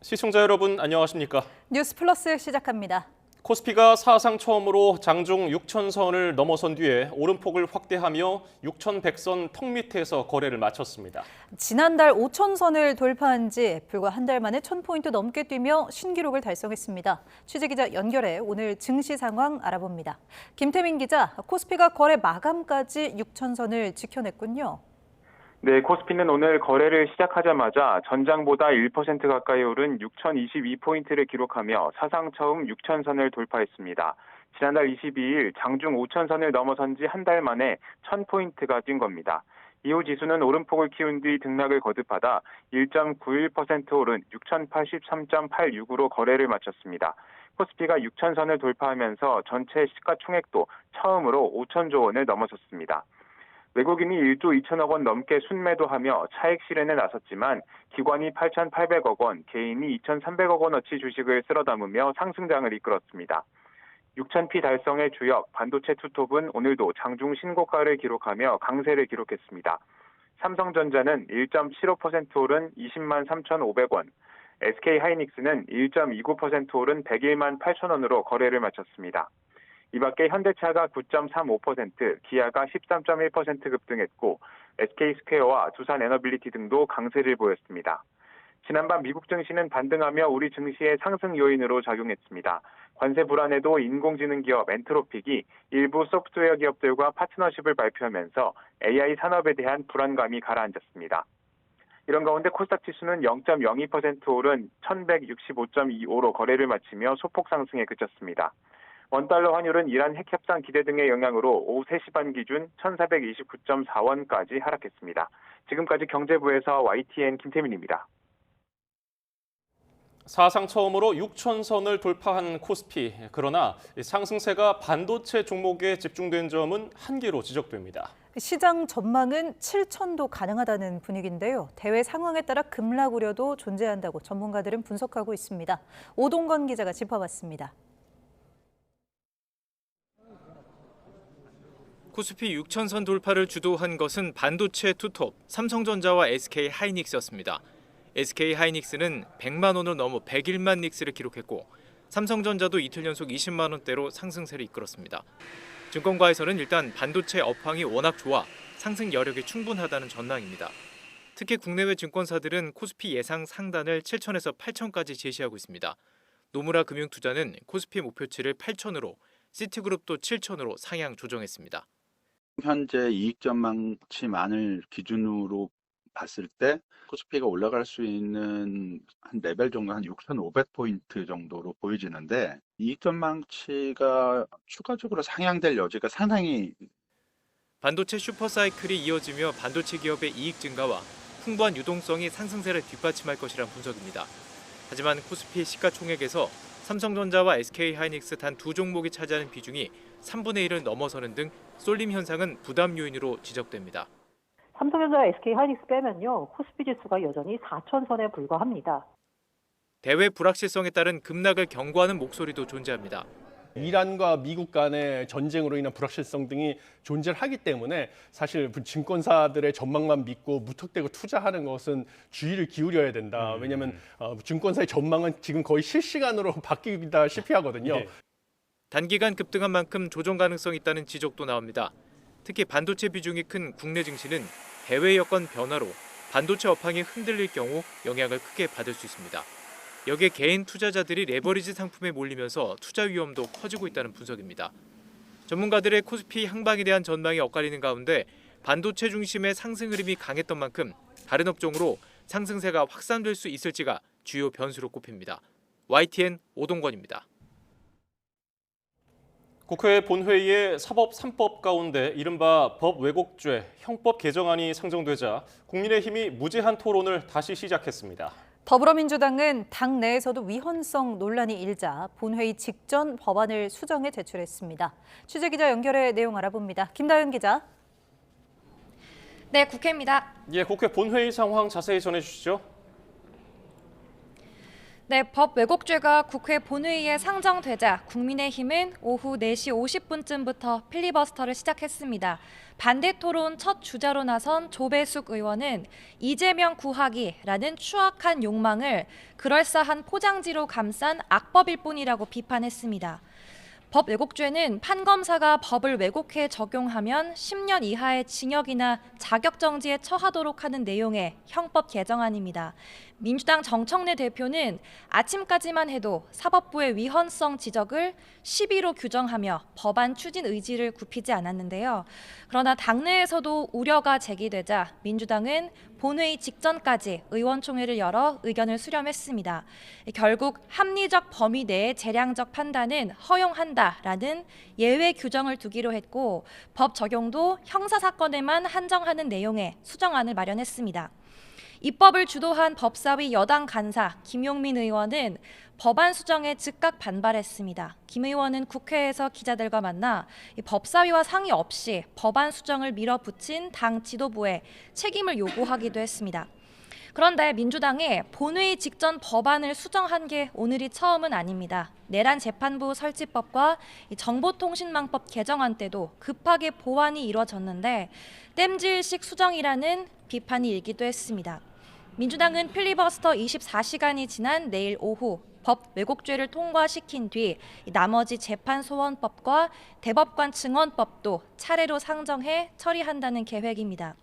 시청자 여러분 안녕하십니까? 뉴스 플러스 시작합니다. 코스피가 사상 처음으로 장중 6천선을 넘어선 뒤에 오름폭을 확대하며 6,100선 턱 밑에서 거래를 마쳤습니다. 지난달 5천선을 돌파한 지 불과 한 달 만에 1,000포인트 넘게 뛰며 신기록을 달성했습니다. 취재기자 연결해 오늘 증시 상황 알아봅니다. 김태민 기자, 코스피가 거래 마감까지 6천선을 지켜냈군요. 네, 코스피는 오늘 거래를 시작하자마자 전장보다 1% 가까이 오른 6,022포인트를 기록하며 사상 처음 6천선을 돌파했습니다. 지난달 22일 장중 5천선을 넘어선 지 한 달 만에 1,000포인트가 뛴 겁니다. 이후 지수는 오름폭을 키운 뒤 등락을 거듭하다 1.91% 오른 6,083.86으로 거래를 마쳤습니다. 코스피가 6천선을 돌파하면서 전체 시가총액도 처음으로 5천조 원을 넘어섰습니다. 외국인이 1조 2천억 원 넘게 순매도하며 차익 실현에 나섰지만 기관이 8,800억 원, 개인이 2,300억 원어치 주식을 쓸어 담으며 상승장을 이끌었습니다. 6,000피 달성의 주역 반도체 투톱은 오늘도 장중 신고가를 기록하며 강세를 기록했습니다. 삼성전자는 1.75% 오른 20만 3,500원, SK하이닉스는 1.29% 오른 101만 8천원으로 거래를 마쳤습니다. 이 밖에 현대차가 9.35%, 기아가 13.1% 급등했고 SK스퀘어와 두산에너빌리티 등도 강세를 보였습니다. 지난밤 미국 증시는 반등하며 우리 증시의 상승 요인으로 작용했습니다. 관세 불안에도 인공지능 기업 엔트로픽이 일부 소프트웨어 기업들과 파트너십을 발표하면서 AI 산업에 대한 불안감이 가라앉았습니다. 이런 가운데 코스닥 지수는 0.02% 오른 1165.25로 거래를 마치며 소폭 상승에 그쳤습니다. 원달러 환율은 이란 핵 협상 기대 등의 영향으로 오후 3시 반 기준 1,429.4원까지 하락했습니다. 지금까지 경제부에서 YTN 김태민입니다. 사상 처음으로 6천선을 돌파한 코스피. 그러나 상승세가 반도체 종목에 집중된 점은 한계로 지적됩니다. 시장 전망은 7천도 가능하다는 분위기인데요. 대외 상황에 따라 급락 우려도 존재한다고 전문가들은 분석하고 있습니다. 오동건 기자가 짚어봤습니다. 코스피 6천선 돌파를 주도한 것은 반도체 투톱 삼성전자와 SK하이닉스였습니다. SK하이닉스는 100만 원을 넘어 101만 닉스를 기록했고 삼성전자도 이틀 연속 20만 원대로 상승세를 이끌었습니다. 증권가에서는 일단 반도체 업황이 워낙 좋아 상승 여력이 충분하다는 전망입니다. 특히 국내외 증권사들은 코스피 예상 상단을 7천에서 8천까지 제시하고 있습니다. 노무라 금융투자는 코스피 목표치를 8천으로, 시티그룹도 7천으로 상향 조정했습니다. 현재 이익 전망치만을 기준으로 봤을 때 코스피가 올라갈 수 있는 한 레벨 정도 한 6,500포인트 정도로 보여지는데 이익 전망치가 추가적으로 상향될 여지가 상당히 반도체 슈퍼사이클이 이어지며 반도체 기업의 이익 증가와 풍부한 유동성이 상승세를 뒷받침할 것이란 분석입니다. 하지만 코스피 시가총액에서 삼성전자와 SK하이닉스 단 두 종목이 차지하는 비중이 3분의 1을 넘어서는 등 쏠림 현상은 부담 요인으로 지적됩니다. 삼성전자, SK하이닉스 빼면요, 코스피 지수가 여전히 4천선에 불과합니다. 대외 불확실성에 따른 급락을 경고하는 목소리도 존재합니다. 이란과 미국 간의 전쟁으로 인한 불확실성 등이 존재하기 때문에 사실 증권사들의 전망만 믿고 무턱대고 투자하는 것은 주의를 기울여야 된다. 왜냐하면 증권사의 전망은 지금 거의 실시간으로 바뀌다시피 하거든요. 네. 단기간 급등한 만큼 조정 가능성이 있다는 지적도 나옵니다. 특히 반도체 비중이 큰 국내 증시는 해외 여건 변화로 반도체 업황이 흔들릴 경우 영향을 크게 받을 수 있습니다. 여기에 개인 투자자들이 레버리지 상품에 몰리면서 투자 위험도 커지고 있다는 분석입니다. 전문가들의 코스피 향방에 대한 전망이 엇갈리는 가운데 반도체 중심의 상승 흐름이 강했던 만큼 다른 업종으로 상승세가 확산될 수 있을지가 주요 변수로 꼽힙니다. YTN 오동건입니다. 국회 본회의에 사법 3법 가운데 이른바 법 왜곡죄 형법 개정안이 상정되자 국민의힘이 무제한 토론을 다시 시작했습니다. 더불어민주당은 당 내에서도 위헌성 논란이 일자 본회의 직전 법안을 수정해 제출했습니다. 취재기자 연결해 내용 알아봅니다. 김다은 기자. 네, 국회입니다. 국회 본회의 상황 자세히 전해주시죠. 네, 법 왜곡죄가 국회 본회의에 상정되자 국민의힘은 오후 4시 50분쯤부터 필리버스터를 시작했습니다. 반대 토론 첫 주자로 나선 조배숙 의원은 이재명 구하기라는 추악한 욕망을 그럴싸한 포장지로 감싼 악법일 뿐이라고 비판했습니다. 법 왜곡죄는 판검사가 법을 왜곡해 적용하면 10년 이하의 징역이나 자격정지에 처하도록 하는 내용의 형법 개정안입니다. 민주당 정청래 대표는 아침까지만 해도 사법부의 위헌성 지적을 시비로 규정하며 법안 추진 의지를 굽히지 않았는데요. 그러나 당내에서도 우려가 제기되자 민주당은 본회의 직전까지 의원총회를 열어 의견을 수렴했습니다. 결국 합리적 범위 내의 재량적 판단은 허용한다라는 예외 규정을 두기로 했고 법 적용도 형사사건에만 한정하는 내용의 수정안을 마련했습니다. 입법을 주도한 법사위 여당 간사 김용민 의원은 법안 수정에 즉각 반발했습니다. 김 의원은 국회에서 기자들과 만나 법사위와 상의 없이 법안 수정을 밀어붙인 당 지도부에 책임을 요구하기도 했습니다. 그런데 민주당이 본회의 직전 법안을 수정한 게 오늘이 처음은 아닙니다. 내란 재판부 설치법과 정보통신망법 개정안 때도 급하게 보완이 이뤄졌는데 땜질식 수정이라는 비판이 일기도 했습니다. 민주당은 필리버스터 24시간이 지난 내일 오후 법 왜곡죄를 통과시킨 뒤 나머지 재판소원법과 대법관 증언법도 차례로 상정해 처리한다는 계획입니다.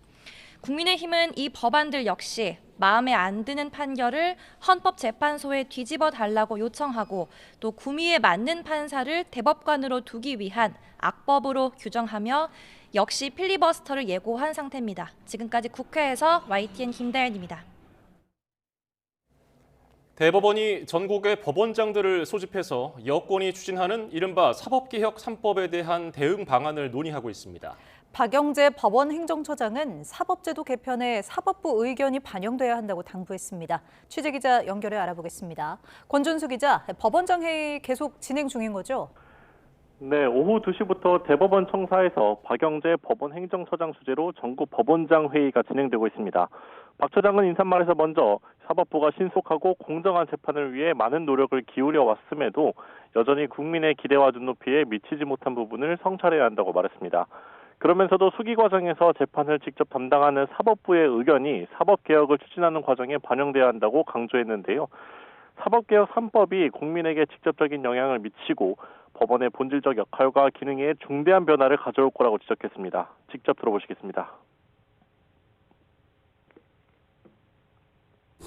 국민의힘은 이 법안들 역시 마음에 안 드는 판결을 헌법재판소에 뒤집어 달라고 요청하고 또 구미에 맞는 판사를 대법관으로 두기 위한 악법으로 규정하며 역시 필리버스터를 예고한 상태입니다. 지금까지 국회에서 YTN 김다연입니다. 대법원이 전국의 법원장들을 소집해서 여권이 추진하는 이른바 사법개혁 3법에 대한 대응 방안을 논의하고 있습니다. 박영재 법원 행정처장은 사법제도 개편에 사법부 의견이 반영돼야 한다고 당부했습니다. 취재기자 연결해 알아보겠습니다. 권준수 기자, 법원장 회의 계속 진행 중인 거죠? 네, 오후 2시부터 대법원 청사에서 박영재 법원 행정처장 주재로 전국 법원장 회의가 진행되고 있습니다. 박 처장은 인사말에서 먼저 사법부가 신속하고 공정한 재판을 위해 많은 노력을 기울여 왔음에도 여전히 국민의 기대와 눈높이에 미치지 못한 부분을 성찰해야 한다고 말했습니다. 그러면서도 수기 과정에서 재판을 직접 담당하는 사법부의 의견이 사법개혁을 추진하는 과정에 반영돼야 한다고 강조했는데요. 사법개혁 3법이 국민에게 직접적인 영향을 미치고 법원의 본질적 역할과 기능에 중대한 변화를 가져올 거라고 지적했습니다. 직접 들어보시겠습니다.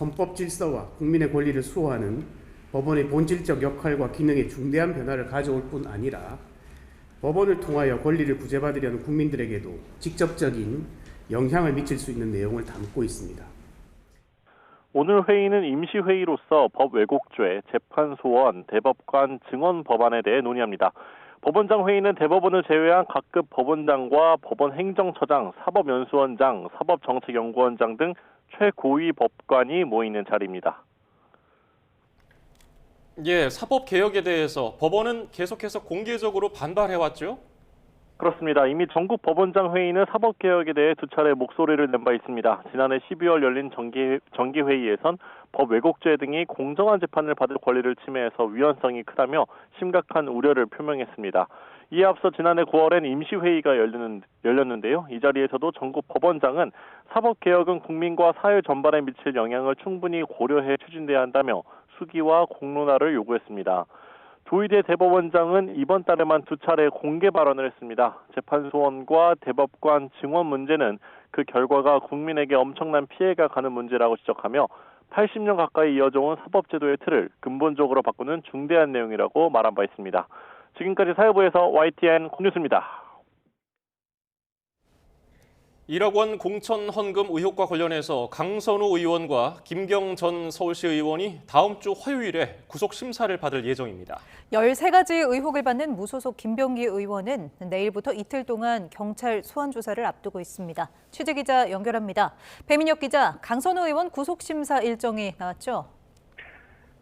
헌법 질서와 국민의 권리를 수호하는 법원의 본질적 역할과 기능에 중대한 변화를 가져올 뿐 아니라 법원을 통하여 권리를 구제받으려는 국민들에게도 직접적인 영향을 미칠 수 있는 내용을 담고 있습니다. 오늘 회의는 임시회의로서 법 왜곡죄, 재판소원, 대법관 증언 법안에 대해 논의합니다. 법원장 회의는 대법원을 제외한 각급 법원장과 법원 행정처장, 사법연수원장, 사법정책연구원장 등 최고위 법관이 모이는 자리입니다. 예, 사법개혁에 대해서 법원은 계속해서 공개적으로 반발해왔죠? 그렇습니다. 이미 전국 법원장 회의는 사법개혁에 대해 두 차례 목소리를 낸 바 있습니다. 지난해 12월 열린 정기회의에선 법 왜곡죄 등이 공정한 재판을 받을 권리를 침해해서 위헌성이 크다며 심각한 우려를 표명했습니다. 이에 앞서 지난해 9월엔 임시회의가 열렸는데요. 이 자리에서도 전국 법원장은 사법개혁은 국민과 사회 전반에 미칠 영향을 충분히 고려해 추진돼야 한다며 수기와 공론화를 요구했습니다. 조희대 대법원장은 이번 달에만 두 차례 공개 발언을 했습니다. 재판소원과 대법관 증언 문제는 그 결과가 국민에게 엄청난 피해가 가는 문제라고 지적하며 80년 가까이 이어져온 사법제도의 틀을 근본적으로 바꾸는 중대한 내용이라고 말한 바 있습니다. 지금까지 사회부에서 YTN 권유수입니다. 1억 원 공천 헌금 의혹과 관련해서 강선우 의원과 김경 전 서울시 의원이 다음 주 화요일에 구속 심사를 받을 예정입니다. 13가지 의혹을 받는 무소속 김병기 의원은 내일부터 이틀 동안 경찰 소환 조사를 앞두고 있습니다. 취재기자 연결합니다. 배민혁 기자, 강선우 의원 구속 심사 일정이 나왔죠?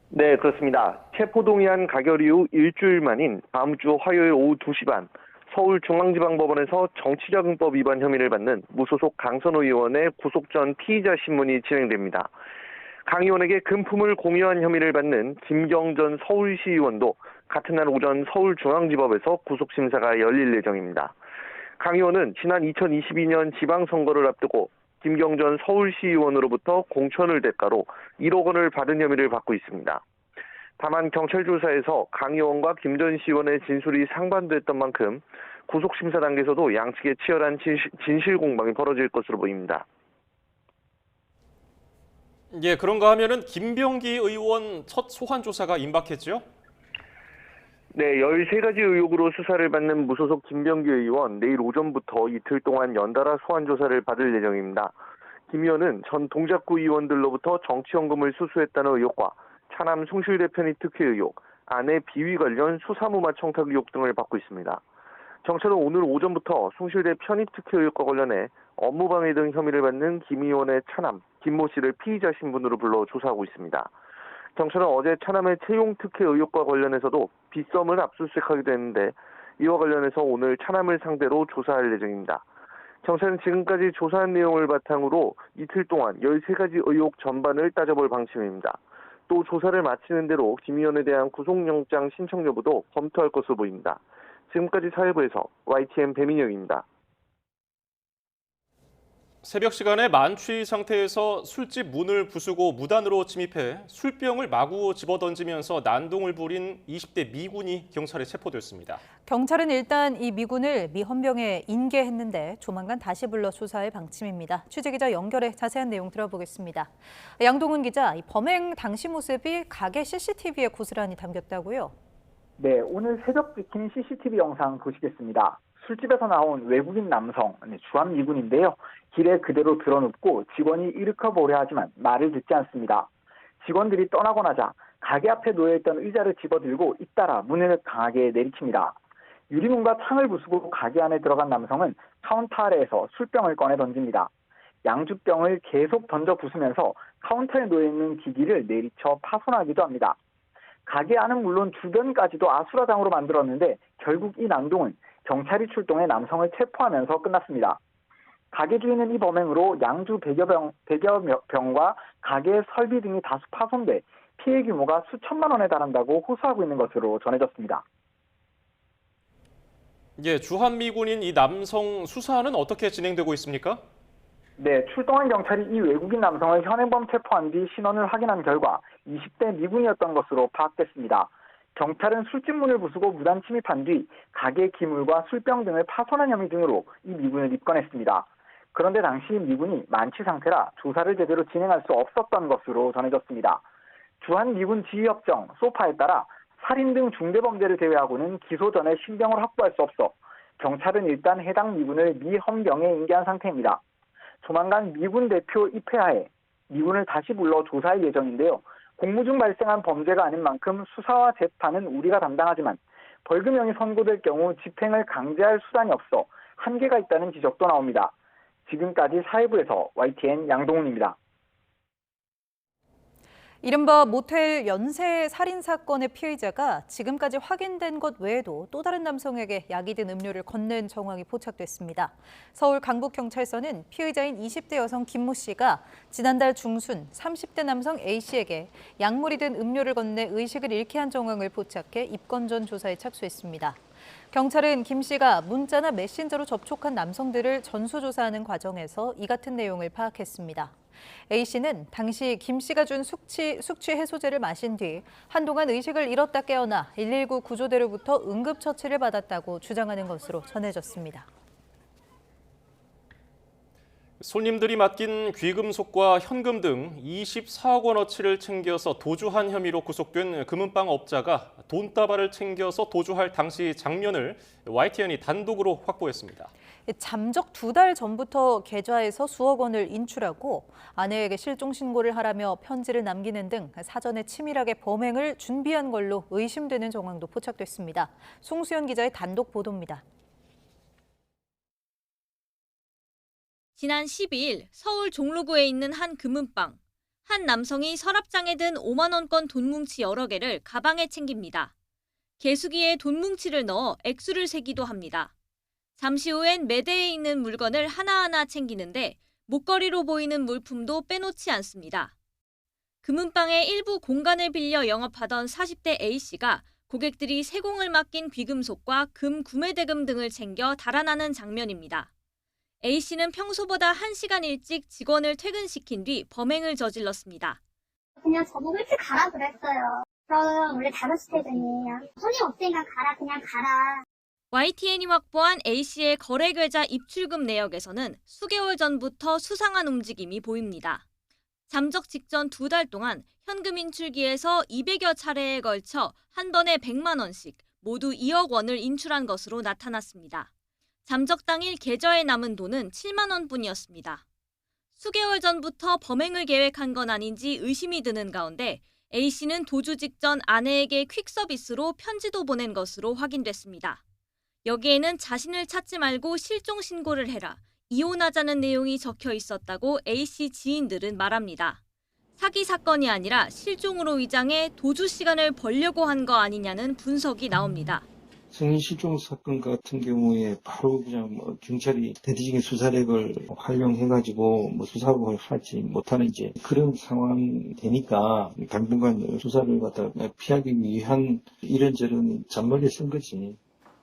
네, 그렇습니다. 체포동의안 가결 이후 일주일 만인 다음 주 화요일 오후 2시 반 서울중앙지방법원에서 정치자금법 위반 혐의를 받는 무소속 강선우 의원의 구속 전 피의자 신문이 진행됩니다. 강 의원에게 금품을 공유한 혐의를 받는 김경전 서울시 의원도 같은 날 오전 서울중앙지법에서 구속심사가 열릴 예정입니다. 강 의원은 지난 2022년 지방선거를 앞두고 김경전 서울시 의원으로부터 공천을 대가로 1억 원을 받은 혐의를 받고 있습니다. 다만 경찰 조사에서 강 의원과 김 전 시의원의 진술이 상반됐던 만큼 구속심사 단계에서도 양측의 치열한 진실 공방이 벌어질 것으로 보입니다. 예, 그런가 하면은 김병기 의원 첫 소환 조사가 임박했죠? 네, 13가지 의혹으로 수사를 받는 무소속 김병기 의원 내일 오전부터 이틀 동안 연달아 소환 조사를 받을 예정입니다. 김 의원은 전 동작구 의원들로부터 정치연금을 수수했다는 의혹과 차남 숭실대 편입 특혜 의혹, 아내 비위 관련 수사무마 청탁 의혹 등을 받고 있습니다. 경찰은 오늘 오전부터 숭실대 편입 특혜 의혹과 관련해 업무방해 등 혐의를 받는 김 의원의 차남 김모 씨를 피의자 신분으로 불러 조사하고 있습니다. 경찰은 어제 차남의 채용 특혜 의혹과 관련해서도 빗썸을 압수수색하기도 했는데 이와 관련해서 오늘 차남을 상대로 조사할 예정입니다. 경찰은 지금까지 조사한 내용을 바탕으로 이틀 동안 13가지 의혹 전반을 따져볼 방침입니다. 또 조사를 마치는 대로 김 의원에 대한 구속영장 신청 여부도 검토할 것으로 보입니다. 지금까지 사회부에서 YTN 배민혁입니다. 새벽 시간에 만취 상태에서 술집 문을 부수고 무단으로 침입해 술병을 마구 집어던지면서 난동을 부린 20대 미군이 경찰에 체포됐습니다. 경찰은 일단 이 미군을 미헌병에 인계했는데 조만간 다시 불러 조사할 방침입니다. 취재기자 연결해 자세한 내용 들어보겠습니다. 양동훈 기자, 이 범행 당시 모습이 가게 CCTV에 고스란히 담겼다고요? 네, 오늘 새벽 찍힌 CCTV 영상 보시겠습니다. 술집에서 나온 외국인 남성, 주한 미군인데요. 길에 그대로 드러눕고 직원이 일으켜보려 하지만 말을 듣지 않습니다. 직원들이 떠나고 나자 가게 앞에 놓여있던 의자를 집어들고 잇따라 문을 강하게 내리칩니다. 유리문과 창을 부수고 가게 안에 들어간 남성은 카운터 아래에서 술병을 꺼내 던집니다. 양주병을 계속 던져 부수면서 카운터에 놓여있는 기기를 내리쳐 파손하기도 합니다. 가게 안은 물론 주변까지도 아수라장으로 만들었는데 결국 이 난동은 경찰이 출동해 남성을 체포하면서 끝났습니다. 가게 주인은 이 범행으로 양주 100여 병과 가게의 설비 등이 다수 파손돼 피해 규모가 수천만 원에 달한다고 호소하고 있는 것으로 전해졌습니다. 예, 주한미군인 이 남성 수사는 어떻게 진행되고 있습니까? 네, 출동한 경찰이 이 외국인 남성을 현행범 체포한 뒤 신원을 확인한 결과 20대 미군이었던 것으로 파악됐습니다. 경찰은 술집 문을 부수고 무단 침입한 뒤 가게 기물과 술병 등을 파손한 혐의 등으로 이 미군을 입건했습니다. 그런데 당시 미군이 만취 상태라 조사를 제대로 진행할 수 없었던 것으로 전해졌습니다. 주한미군 지휘협정 소파에 따라 살인 등 중대범죄를 제외하고는 기소 전에 신병을 확보할 수 없어 경찰은 일단 해당 미군을 미헌병에 인계한 상태입니다. 조만간 미군 대표 입회하에 미군을 다시 불러 조사할 예정인데요. 공무 중 발생한 범죄가 아닌 만큼 수사와 재판은 우리가 담당하지만 벌금형이 선고될 경우 집행을 강제할 수단이 없어 한계가 있다는 지적도 나옵니다. 지금까지 사회부에서 YTN 양동훈입니다. 이른바 모텔 연쇄 살인 사건의 피의자가 지금까지 확인된 것 외에도 또 다른 남성에게 약이 든 음료를 건넨 정황이 포착됐습니다. 서울 강북경찰서는 피의자인 20대 여성 김모 씨가 지난달 중순 30대 남성 A 씨에게 약물이 든 음료를 건네 의식을 잃게 한 정황을 포착해 입건 전 조사에 착수했습니다. 경찰은 김 씨가 문자나 메신저로 접촉한 남성들을 전수조사하는 과정에서 이 같은 내용을 파악했습니다. A 씨는 당시 김 씨가 준 숙취 해소제를 마신 뒤 한동안 의식을 잃었다 깨어나 119 구조대로부터 응급처치를 받았다고 주장하는 것으로 전해졌습니다. 손님들이 맡긴 귀금속과 현금 등 24억 원어치를 챙겨서 도주한 혐의로 구속된 금은방 업자가 돈다발을 챙겨서 도주할 당시 장면을 YTN이 단독으로 확보했습니다. 잠적 2달 전부터 계좌에서 수억 원을 인출하고 아내에게 실종 신고를 하라며 편지를 남기는 등 사전에 치밀하게 범행을 준비한 걸로 의심되는 정황도 포착됐습니다. 송수연 기자의 단독 보도입니다. 지난 12일 서울 종로구에 있는 한 금은방. 한 남성이 서랍장에 든 5만 원권 돈뭉치 여러 개를 가방에 챙깁니다. 개수기에 돈뭉치를 넣어 액수를 세기도 합니다. 잠시 후엔 매대에 있는 물건을 하나하나 챙기는데 목걸이로 보이는 물품도 빼놓지 않습니다. 금은방의 일부 공간을 빌려 영업하던 40대 A씨가 고객들이 세공을 맡긴 귀금속과 금 구매대금 등을 챙겨 달아나는 장면입니다. A씨는 평소보다 1시간 일찍 직원을 퇴근시킨 뒤 범행을 저질렀습니다. 그냥 저보고 일찍 가라 그랬어요. 그럼 원래 5시 퇴근이에요. 손님 없으니까 가라, 그냥 가라. YTN이 확보한 A씨의 거래계좌 입출금 내역에서는 수개월 전부터 수상한 움직임이 보입니다. 잠적 직전 2달 동안 현금 인출기에서 200여 차례에 걸쳐 한 번에 100만 원씩 모두 2억 원을 인출한 것으로 나타났습니다. 잠적 당일 계좌에 남은 돈은 7만 원뿐이었습니다. 수개월 전부터 범행을 계획한 건 아닌지 의심이 드는 가운데 A씨는 도주 직전 아내에게 퀵서비스로 편지도 보낸 것으로 확인됐습니다. 여기에는 자신을 찾지 말고 실종 신고를 해라, 이혼하자는 내용이 적혀 있었다고 A씨 지인들은 말합니다. 사기 사건이 아니라 실종으로 위장해 도주 시간을 벌려고 한 거 아니냐는 분석이 나옵니다. 성인 실종 사건 같은 경우에 바로 그냥 경찰이 대대적인 수사력을 활용해가지고 수사를 하지 못하는 이제 그런 상황이 되니까 당분간 수사를 갖다 피하기 위한 이런저런 잔머리를 쓴 거지.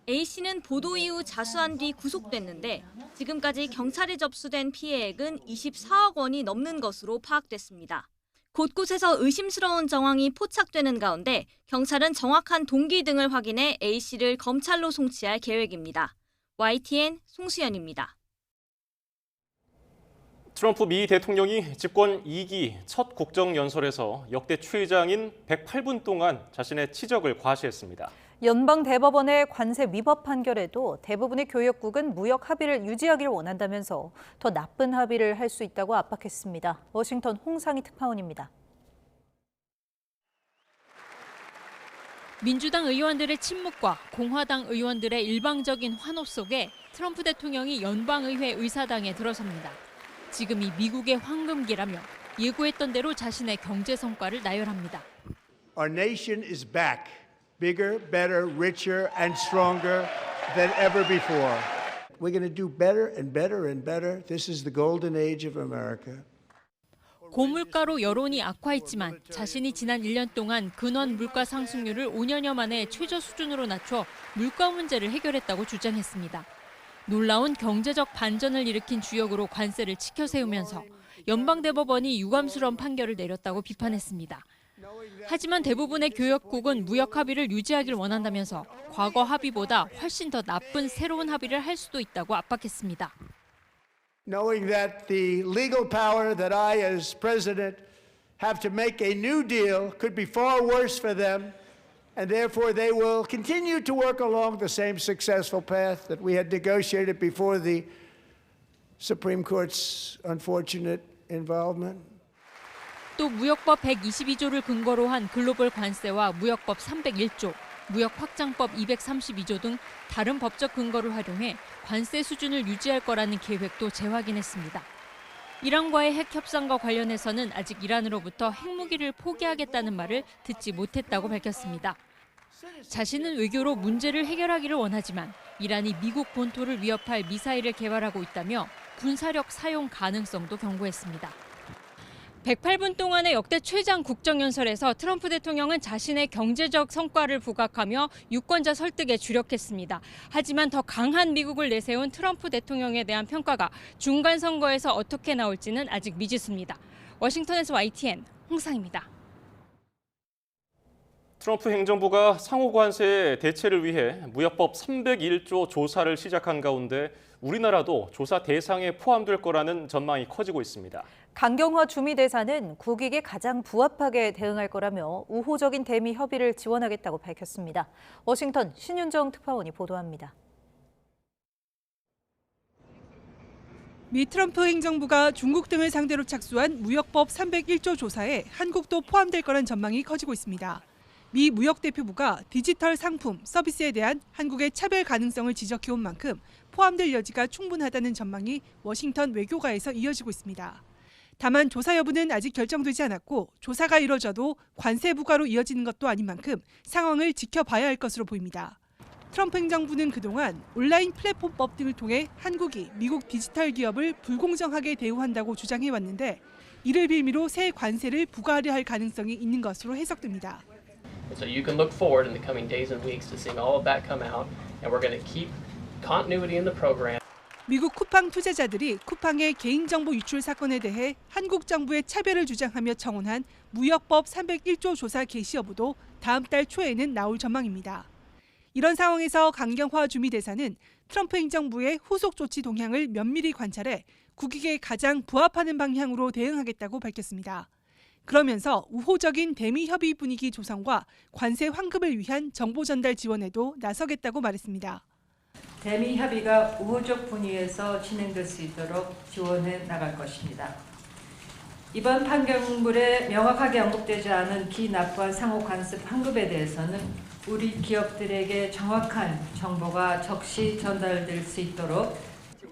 A씨는 보도 이후 자수한 뒤 구속됐는데 지금까지 경찰에 접수된 피해액은 24억 원이 넘는 것으로 파악됐습니다. 곳곳에서 의심스러운 정황이 포착되는 가운데 경찰은 정확한 동기 등을 확인해 A씨를 검찰로 송치할 계획입니다. YTN 송수연입니다. 트럼프 미 대통령이 집권 2기 첫 국정연설에서 역대 최장인 108분 동안 자신의 치적을 과시했습니다. 연방대법원의 관세 위법 판결에도 대부분의 교역국은 무역 합의를 유지하기를 원한다면서 더 나쁜 합의를 할 수 있다고 압박했습니다. 워싱턴 홍상희 특파원입니다. 민주당 의원들의 침묵과 공화당 의원들의 일방적인 환호 속에 트럼프 대통령이 연방의회 의사당에 들어섭니다. 지금이 미국의 황금기라며 예고했던 대로 자신의 경제 성과를 나열합니다. Our nation is back. Bigger, better, richer, and stronger than ever before. We're going to do better and better and better. This is the golden age of America. 고물가로 여론이 악화했지만 자신이 지난 1년 동안 근원 물가 상승률을 5년여 만에 최저 수준으로 낮춰 물가 문제를 해결했다고 주장했습니다. 놀라운 경제적 반전을 일으킨 주역으로 관세를 치켜세우면서 연방대법원이 유감스러운 판결을 내렸다고 비판했습니다. 하지만 대부분의 교역국은 무역 합의를 유지하길 원한다면서 과거 합의보다 훨씬 더 나쁜 새로운 합의를 할 수도 있다고 압박했습니다. Knowing that the legal power that I as president have to make a new deal could be far worse for them, and therefore they will continue to work along the same successful path that we had negotiated before the Supreme Court's unfortunate involvement. 또 무역법 122조를 근거로 한 글로벌 관세와 무역법 301조, 무역확장법 232조 등 다른 법적 근거를 활용해 관세 수준을 유지할 거라는 계획도 재확인했습니다. 이란과의 핵 협상과 관련해서는 아직 이란으로부터 핵무기를 포기하겠다는 말을 듣지 못했다고 밝혔습니다. 자신은 외교로 문제를 해결하기를 원하지만 이란이 미국 본토를 위협할 미사일을 개발하고 있다며 군사력 사용 가능성도 경고했습니다. 108분 동안의 역대 최장 국정연설에서 트럼프 대통령은 자신의 경제적 성과를 부각하며 유권자 설득에 주력했습니다. 하지만 더 강한 미국을 내세운 트럼프 대통령에 대한 평가가 중간 선거에서 어떻게 나올지는 아직 미지수입니다. 워싱턴에서 YTN 홍상입니다. 트럼프 행정부가 상호 관세 대체를 위해 무역법 301조 조사를 시작한 가운데 우리나라도 조사 대상에 포함될 거라는 전망이 커지고 있습니다. 강경화 주미대사는 국익에 가장 부합하게 대응할 거라며 우호적인 대미 협의를 지원하겠다고 밝혔습니다. 워싱턴 신윤정 특파원이 보도합니다. 미 트럼프 행정부가 중국 등을 상대로 착수한 무역법 301조 조사에 한국도 포함될 거란 전망이 커지고 있습니다. 미 무역대표부가 디지털 상품, 서비스에 대한 한국의 차별 가능성을 지적해온 만큼 포함될 여지가 충분하다는 전망이 워싱턴 외교가에서 이어지고 있습니다. 다만 조사 여부는 아직 결정되지 않았고 조사가 이뤄져도 관세 부과로 이어지는 것도 아닌 만큼 상황을 지켜봐야 할 것으로 보입니다. 트럼프 행정부는 그동안 온라인 플랫폼법 등을 통해 한국이 미국 디지털 기업을 불공정하게 대우한다고 주장해왔는데 이를 빌미로 새 관세를 부과하려 할 가능성이 있는 것으로 해석됩니다. So you can look forward in the coming days and weeks to seeing all of that come out, and we're going to keep continuity in the program. 미국 쿠팡 투자자들이 쿠팡의 개인정보 유출 사건에 대해 한국 정부의 차별을 주장하며 청원한 무역법 301조 조사 개시 여부도 다음 달 초에는 나올 전망입니다. 이런 상황에서 강경화 주미대사는 트럼프 행정부의 후속 조치 동향을 면밀히 관찰해 국익에 가장 부합하는 방향으로 대응하겠다고 밝혔습니다. 그러면서 우호적인 대미 협의 분위기 조성과 관세 환급을 위한 정보 전달 지원에도 나서겠다고 말했습니다. 대미 협의가 우호적 분위기에서 진행될 수 있도록 지원해 나갈 것입니다. 이번 판결문에 명확하게 언급되지 않은 기납부한 상호 관습 환급에 대해서는 우리 기업들에게 정확한 정보가 적시 전달될 수 있도록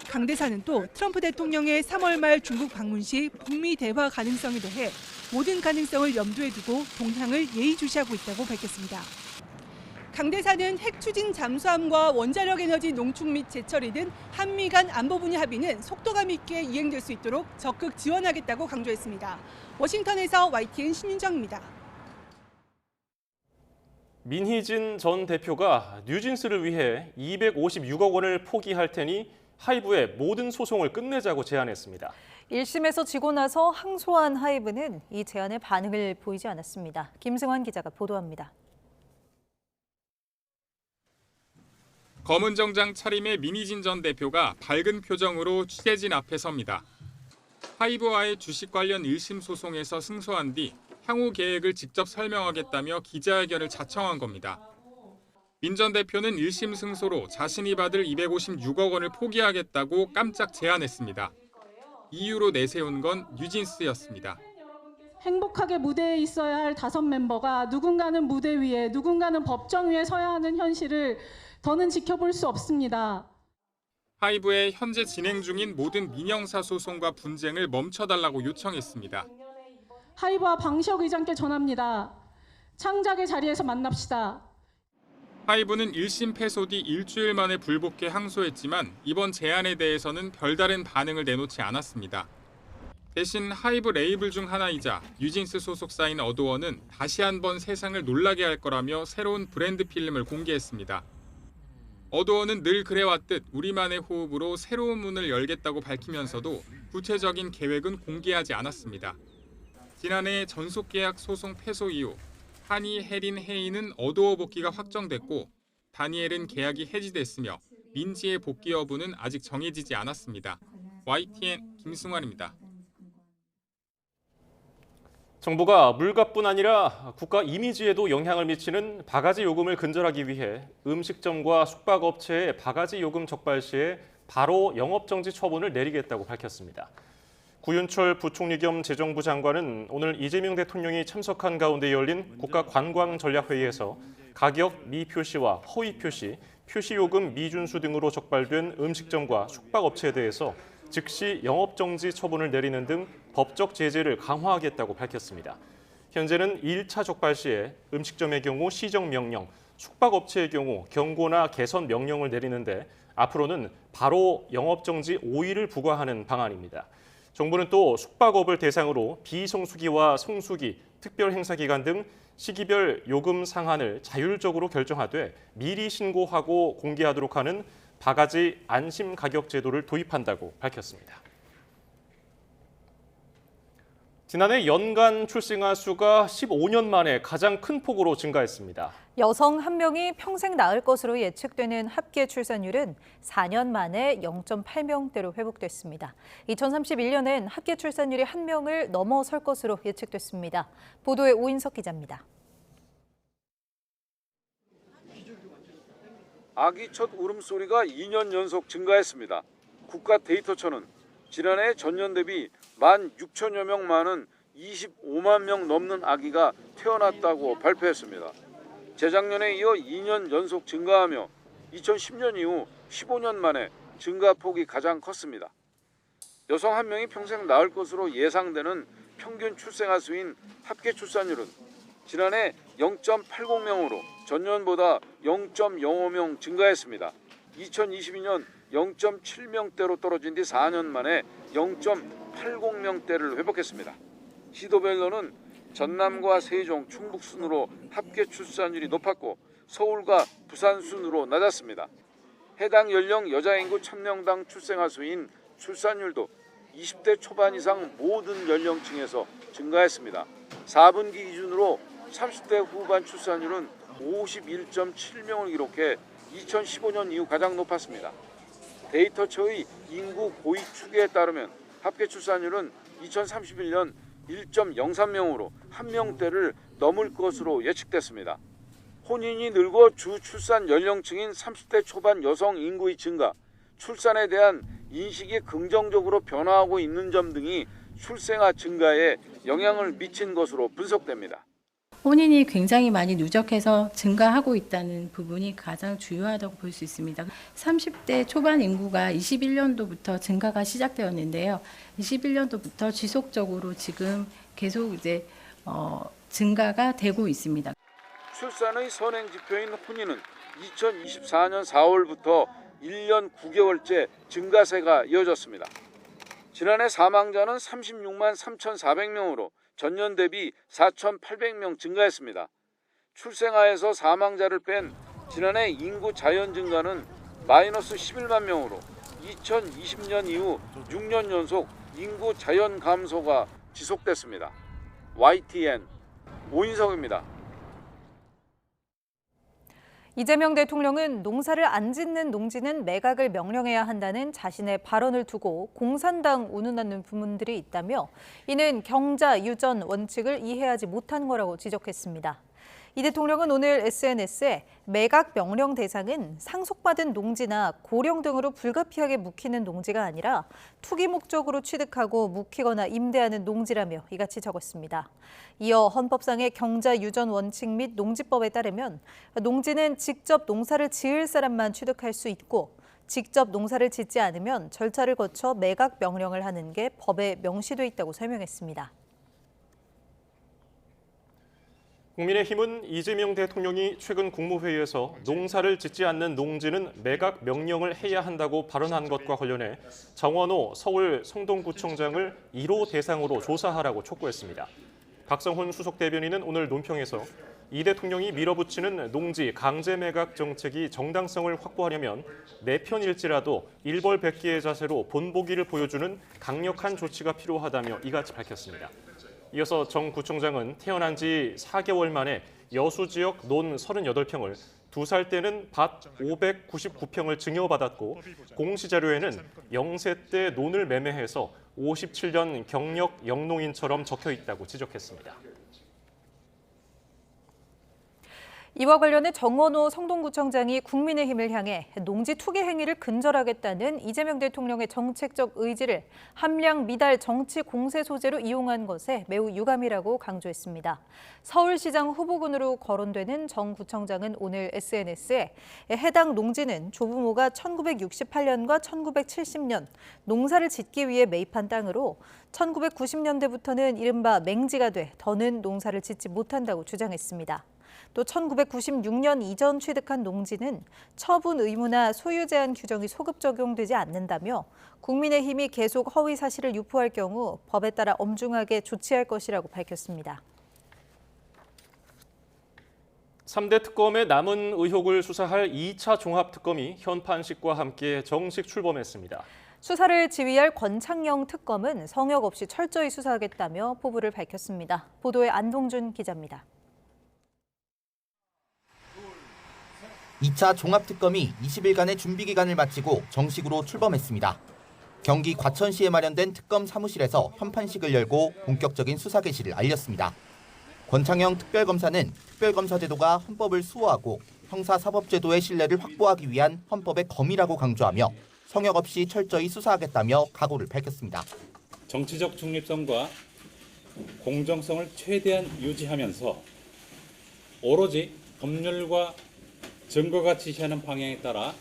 강 대사는 또 트럼프 대통령의 3월 말 중국 방문 시 북미 대화 가능성에 대해 모든 가능성을 염두에 두고 동향을 예의주시하고 있다고 밝혔습니다. 강 대사는 핵 추진 잠수함과 원자력 에너지 농축 및 재처리 등 한미 간 안보 분야 합의는 속도감 있게 이행될 수 있도록 적극 지원하겠다고 강조했습니다. 워싱턴에서 YTN 신윤정입니다. 민희진 전 대표가 뉴진스를 위해 256억 원을 포기할 테니 하이브의 모든 소송을 끝내자고 제안했습니다. 1심에서 지고 나서 항소한 하이브는 이 제안에 반응을 보이지 않았습니다. 김승환 기자가 보도합니다. 검은 정장 차림의 민희진 전 대표가 밝은 표정으로 취재진 앞에 섭니다. 하이브와의 주식 관련 1심 소송에서 승소한 뒤 향후 계획을 직접 설명하겠다며 기자회견을 자청한 겁니다. 민 전 대표는 1심 승소로 자신이 받을 256억 원을 포기하겠다고 깜짝 제안했습니다. 이유로 내세운 건 뉴진스였습니다. 행복하게 무대에 있어야 할 5멤버가 누군가는 무대 위에, 누군가는 법정 위에 서야 하는 현실을 더는 지켜볼 수 없습니다. 하이브의 현재 진행 중인 모든 민형사 소송과 분쟁을 멈춰달라고 요청했습니다. 하이브와 방시혁 의장께 전합니다. 창작의 자리에서 만납시다. 하이브는 1심 패소 뒤 일주일 만에 불복해 항소했지만 이번 제안에 대해서는 별다른 반응을 내놓지 않았습니다. 대신 하이브 레이블 중 하나이자 뉴진스 소속사인 어도어는 다시 한번 세상을 놀라게 할 거라며 새로운 브랜드 필름을 공개했습니다. 어도어는 늘 그래왔듯 우리만의 호흡으로 새로운 문을 열겠다고 밝히면서도 구체적인 계획은 공개하지 않았습니다. 지난해 전속계약 소송 패소 이후 하니, 해린, 헤이는 어도어 복귀가 확정됐고 다니엘은 계약이 해지됐으며 민지의 복귀 여부는 아직 정해지지 않았습니다. YTN 김승환입니다. 정부가 물가뿐 아니라 국가 이미지에도 영향을 미치는 바가지 요금을 근절하기 위해 음식점과 숙박업체의 바가지 요금 적발 시에 바로 영업정지 처분을 내리겠다고 밝혔습니다. 구윤철 부총리 겸 재정부 장관은 오늘 이재명 대통령이 참석한 가운데 열린 국가관광전략회의에서 가격 미표시와 허위표시, 표시요금 미준수 등으로 적발된 음식점과 숙박업체에 대해서 즉시 영업정지 처분을 내리는 등 법적 제재를 강화하겠다고 밝혔습니다. 현재는 1차 적발 시에 음식점의 경우 시정명령, 숙박업체의 경우 경고나 개선 명령을 내리는데 앞으로는 바로 영업정지 5일을 부과하는 방안입니다. 정부는 또 숙박업을 대상으로 비성수기와 성수기, 특별행사기간 등 시기별 요금 상한을 자율적으로 결정하되 미리 신고하고 공개하도록 하는 바가지 안심 가격 제도를 도입한다고 밝혔습니다. 지난해 연간 출생아 수가 15년 만에 가장 큰 폭으로 증가했습니다. 여성 1명이 평생 낳을 것으로 예측되는 합계 출산율은 4년 만에 0.8명대로 회복됐습니다. 2031년엔 합계 출산율이 1명을 넘어설 것으로 예측됐습니다. 보도에 오인석 기자입니다. 아기 첫 울음소리가 2년 연속 증가했습니다. 국가데이터처는 지난해 전년 대비 16,000여 명 많은 25만 명 넘는 아기가 태어났다고 발표했습니다. 재작년에 이어 2년 연속 증가하며 2010년 이후 15년 만에 증가폭이 가장 컸습니다. 여성 1명이 평생 낳을 것으로 예상되는 평균 출생아 수인 합계 출산율은 지난해 0.80명으로 전년보다 0.05명 증가했습니다. 2022년 0.7명대로 떨어진 뒤 4년 만에 0.8 280명대를 회복했습니다. 시도별로는 전남과 세종, 충북 순으로 합계 출산율이 높았고 서울과 부산 순으로 낮았습니다. 해당 연령 여자 인구 1000명당 출생아 수인 출산율도 20대 초반 이상 모든 연령층에서 증가했습니다. 4분기 기준으로 30대 후반 출산율은 51.7명을 기록해 2015년 이후 가장 높았습니다. 데이터처의 인구 고위 추계에 따르면 합계 출산율은 2031년 1.03명으로 1명대를 넘을 것으로 예측됐습니다. 혼인이 늘고 주 출산 연령층인 30대 초반 여성 인구의 증가, 출산에 대한 인식이 긍정적으로 변화하고 있는 점 등이 출생아 증가에 영향을 미친 것으로 분석됩니다. 혼인이 굉장히 많이 누적해서 증가하고 있다는 부분이 가장 주요하다고 볼 수 있습니다. 30대 초반 인구가 21년도부터 증가가 시작되었는데요. 21년도부터 지속적으로 지금 계속 증가가 되고 있습니다. 출산의 선행 지표인 혼인은 2024년 4월부터 1년 9개월째 증가세가 이어졌습니다. 지난해 사망자는 36만 3,400명으로 전년 대비 4,800명 증가했습니다. 출생아에서 사망자를 뺀 지난해 인구 자연 증가는 마이너스 11만 명으로 2020년 이후 6년 연속 인구 자연 감소가 지속됐습니다. YTN 오인석입니다. 이재명 대통령은 농사를 안 짓는 농지는 매각을 명령해야 한다는 자신의 발언을 두고 공산당 운운하는 부문들이 있다며 이는 경자 유전 원칙을 이해하지 못한 거라고 지적했습니다. 이 대통령은 오늘 SNS에 매각 명령 대상은 상속받은 농지나 고령 등으로 불가피하게 묵히는 농지가 아니라 투기 목적으로 취득하고 묵히거나 임대하는 농지라며 이같이 적었습니다. 이어 헌법상의 경자 유전 원칙 및 농지법에 따르면 농지는 직접 농사를 지을 사람만 취득할 수 있고 직접 농사를 짓지 않으면 절차를 거쳐 매각 명령을 하는 게 법에 명시돼 있다고 설명했습니다. 국민의힘은 이재명 대통령이 최근 국무회의에서 농사를 짓지 않는 농지는 매각 명령을 해야 한다고 발언한 것과 관련해 정원호 서울 성동구청장을 1호 대상으로 조사하라고 촉구했습니다. 박성훈 수석 대변인은 오늘 논평에서 이 대통령이 밀어붙이는 농지 강제 매각 정책이 정당성을 확보하려면 내 편일지라도 일벌백계의 자세로 본보기를 보여주는 강력한 조치가 필요하다며 이같이 밝혔습니다. 이어서 정 구청장은 태어난 지 4개월 만에 여수 지역 논 38평을 2살 때는 밭 599평을 증여받았고 공시자료에는 0세 때 논을 매매해서 57년 경력 영농인처럼 적혀 있다고 지적했습니다. 이와 관련해 정원호 성동구청장이 국민의힘을 향해 농지 투기 행위를 근절하겠다는 이재명 대통령의 정책적 의지를 함량 미달 정치 공세 소재로 이용한 것에 매우 유감이라고 강조했습니다. 서울시장 후보군으로 거론되는 정 구청장은 오늘 SNS에 해당 농지는 조부모가 1968년과 1970년 농사를 짓기 위해 매입한 땅으로 1990년대부터는 이른바 맹지가 돼 더는 농사를 짓지 못한다고 주장했습니다. 또 1996년 이전 취득한 농지는 처분 의무나 소유 제한 규정이 소급 적용되지 않는다며 국민의힘이 계속 허위 사실을 유포할 경우 법에 따라 엄중하게 조치할 것이라고 밝혔습니다. 3대 특검의 남은 의혹을 수사할 2차 종합특검이 현판식과 함께 정식 출범했습니다. 수사를 지휘할 권창영 특검은 성역 없이 철저히 수사하겠다며 포부를 밝혔습니다. 보도에 안동준 기자입니다. 2차 종합특검이 20일간의 준비기간을 마치고 정식으로 출범했습니다. 경기 과천시에 마련된 특검 사무실에서 현판식을 열고 본격적인 수사 개시를 알렸습니다. 권창영 특별검사는 특별검사 제도가 헌법을 수호하고 형사사법제도의 신뢰를 확보하기 위한 헌법의 검이라고 강조하며 성역 없이 철저히 수사하겠다며 각오를 밝혔습니다. 정치적 중립성과 공정성을 최대한 유지하면서 오로지 법률과 증거가 지시하는 방향에 따라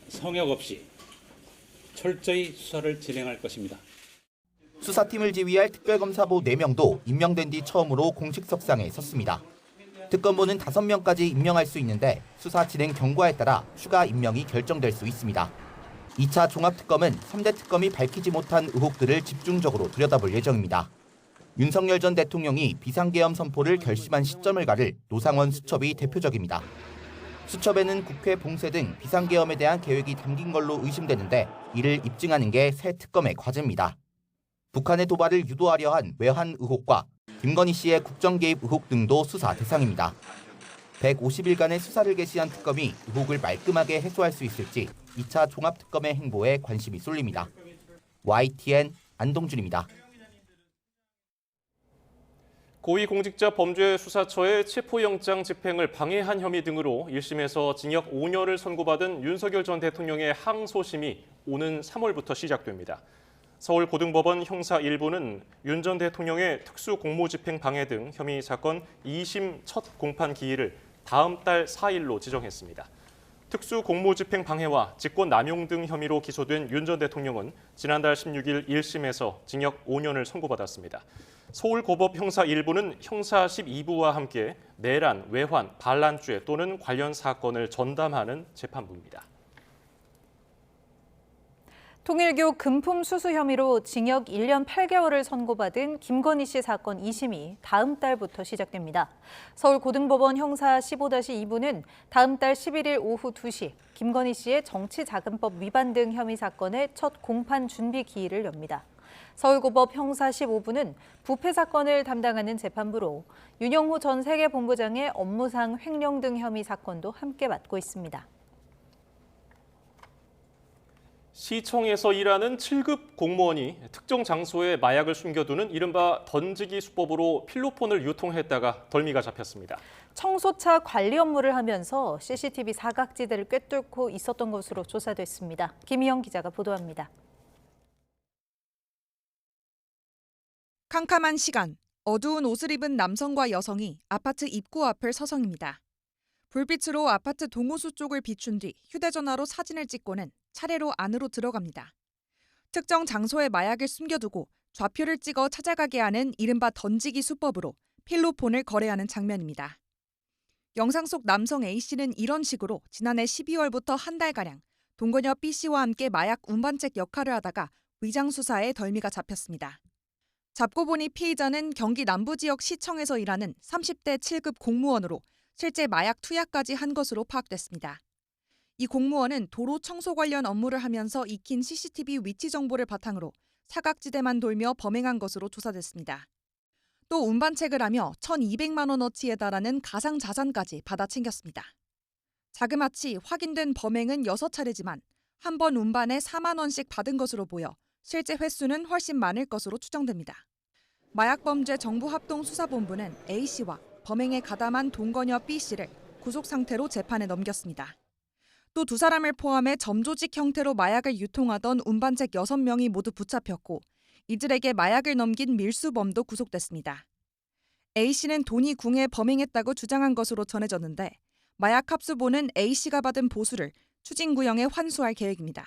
성역 없이 철저히 수사를 진행할 것입니다. 수사팀을 지휘할 특별검사보 4명도 임명된 뒤 처음으로 공식 석상에 섰습니다. 특검보는 5명까지 임명할 수 있는데 수사 진행 경과에 따라 추가 임명이 결정될 수 있습니다. 2차 종합특검은 3대 특검이 밝히지 못한 의혹들을 집중적으로 들여다볼 예정입니다. 윤석열 전 대통령이 비상계엄 선포를 결심한 시점을 가를 노상원 수첩이 대표적입니다. 수첩에는 국회 봉쇄 등 비상계엄에 대한 계획이 담긴 걸로 의심되는데 이를 입증하는 게 새 특검의 과제입니다. 북한의 도발을 유도하려 한 외환 의혹과 김건희 씨의 국정 개입 의혹 등도 수사 대상입니다. 150일간의 수사를 개시한 특검이 의혹을 말끔하게 해소할 수 있을지 2차 종합특검의 행보에 관심이 쏠립니다. YTN 안동준입니다. 고위공직자범죄수사처의 체포영장 집행을 방해한 혐의 등으로 1심에서 징역 5년을 선고받은 윤석열 전 대통령의 항소심이 오는 3월부터 시작됩니다. 서울고등법원 형사 1부는 윤 전 대통령의 특수공무집행 방해 등 혐의 사건 2심 첫 공판 기일을 다음 달 4일로 지정했습니다. 특수공무집행 방해와 직권남용 등 혐의로 기소된 윤 전 대통령은 지난달 16일 1심에서 징역 5년을 선고받았습니다. 서울고법 형사 1부는 형사 12부와 함께 내란, 외환, 반란죄 또는 관련 사건을 전담하는 재판부입니다. 통일교 금품 수수 혐의로 징역 1년 8개월을 선고받은 김건희 씨 사건 2심이 다음 달부터 시작됩니다. 서울고등법원 형사 15-2부는 다음 달 11일 오후 2시 김건희 씨의 정치자금법 위반 등 혐의 사건의 첫 공판 준비 기일을 엽니다. 서울고법 형사 15부는 부패 사건을 담당하는 재판부로 윤영호 전 세계본부장의 업무상 횡령 등 혐의 사건도 함께 맡고 있습니다. 시청에서 일하는 7급 공무원이 특정 장소에 마약을 숨겨두는 이른바 던지기 수법으로 필로폰을 유통했다가 덜미가 잡혔습니다. 청소차 관리 업무를 하면서 CCTV 사각지대를 꿰뚫고 있었던 것으로 조사됐습니다. 김희영 기자가 보도합니다. 캄캄한 시간, 어두운 옷을 입은 남성과 여성이 아파트 입구 앞을 서성입니다. 불빛으로 아파트 동호수 쪽을 비춘 뒤 휴대전화로 사진을 찍고는 차례로 안으로 들어갑니다. 특정 장소에 마약을 숨겨두고 좌표를 찍어 찾아가게 하는 이른바 던지기 수법으로 필로폰을 거래하는 장면입니다. 영상 속 남성 A씨는 이런 식으로 지난해 12월부터 한 달가량 동거녀 B씨와 함께 마약 운반책 역할을 하다가 위장수사에 덜미가 잡혔습니다. 잡고 보니 피의자는 경기 남부지역 시청에서 일하는 30대 7급 공무원으로 실제 마약 투약까지 한 것으로 파악됐습니다. 이 공무원은 도로 청소 관련 업무를 하면서 익힌 CCTV 위치 정보를 바탕으로 사각지대만 돌며 범행한 것으로 조사됐습니다. 또 운반책을 하며 1,200만 원어치에 달하는 가상 자산까지 받아 챙겼습니다. 자그마치 확인된 범행은 6차례지만 한 번 운반에 4만 원씩 받은 것으로 보여 실제 횟수는 훨씬 많을 것으로 추정됩니다. 마약범죄 정부합동수사본부는 A씨와 범행에 가담한 동거녀 B씨를 구속 상태로 재판에 넘겼습니다. 또 두 사람을 포함해 점조직 형태로 마약을 유통하던 운반책 6명이 모두 붙잡혔고 이들에게 마약을 넘긴 밀수범도 구속됐습니다. A씨는 돈이 궁해 범행했다고 주장한 것으로 전해졌는데 마약 합수본은 A씨가 받은 보수를 추진구형에 환수할 계획입니다.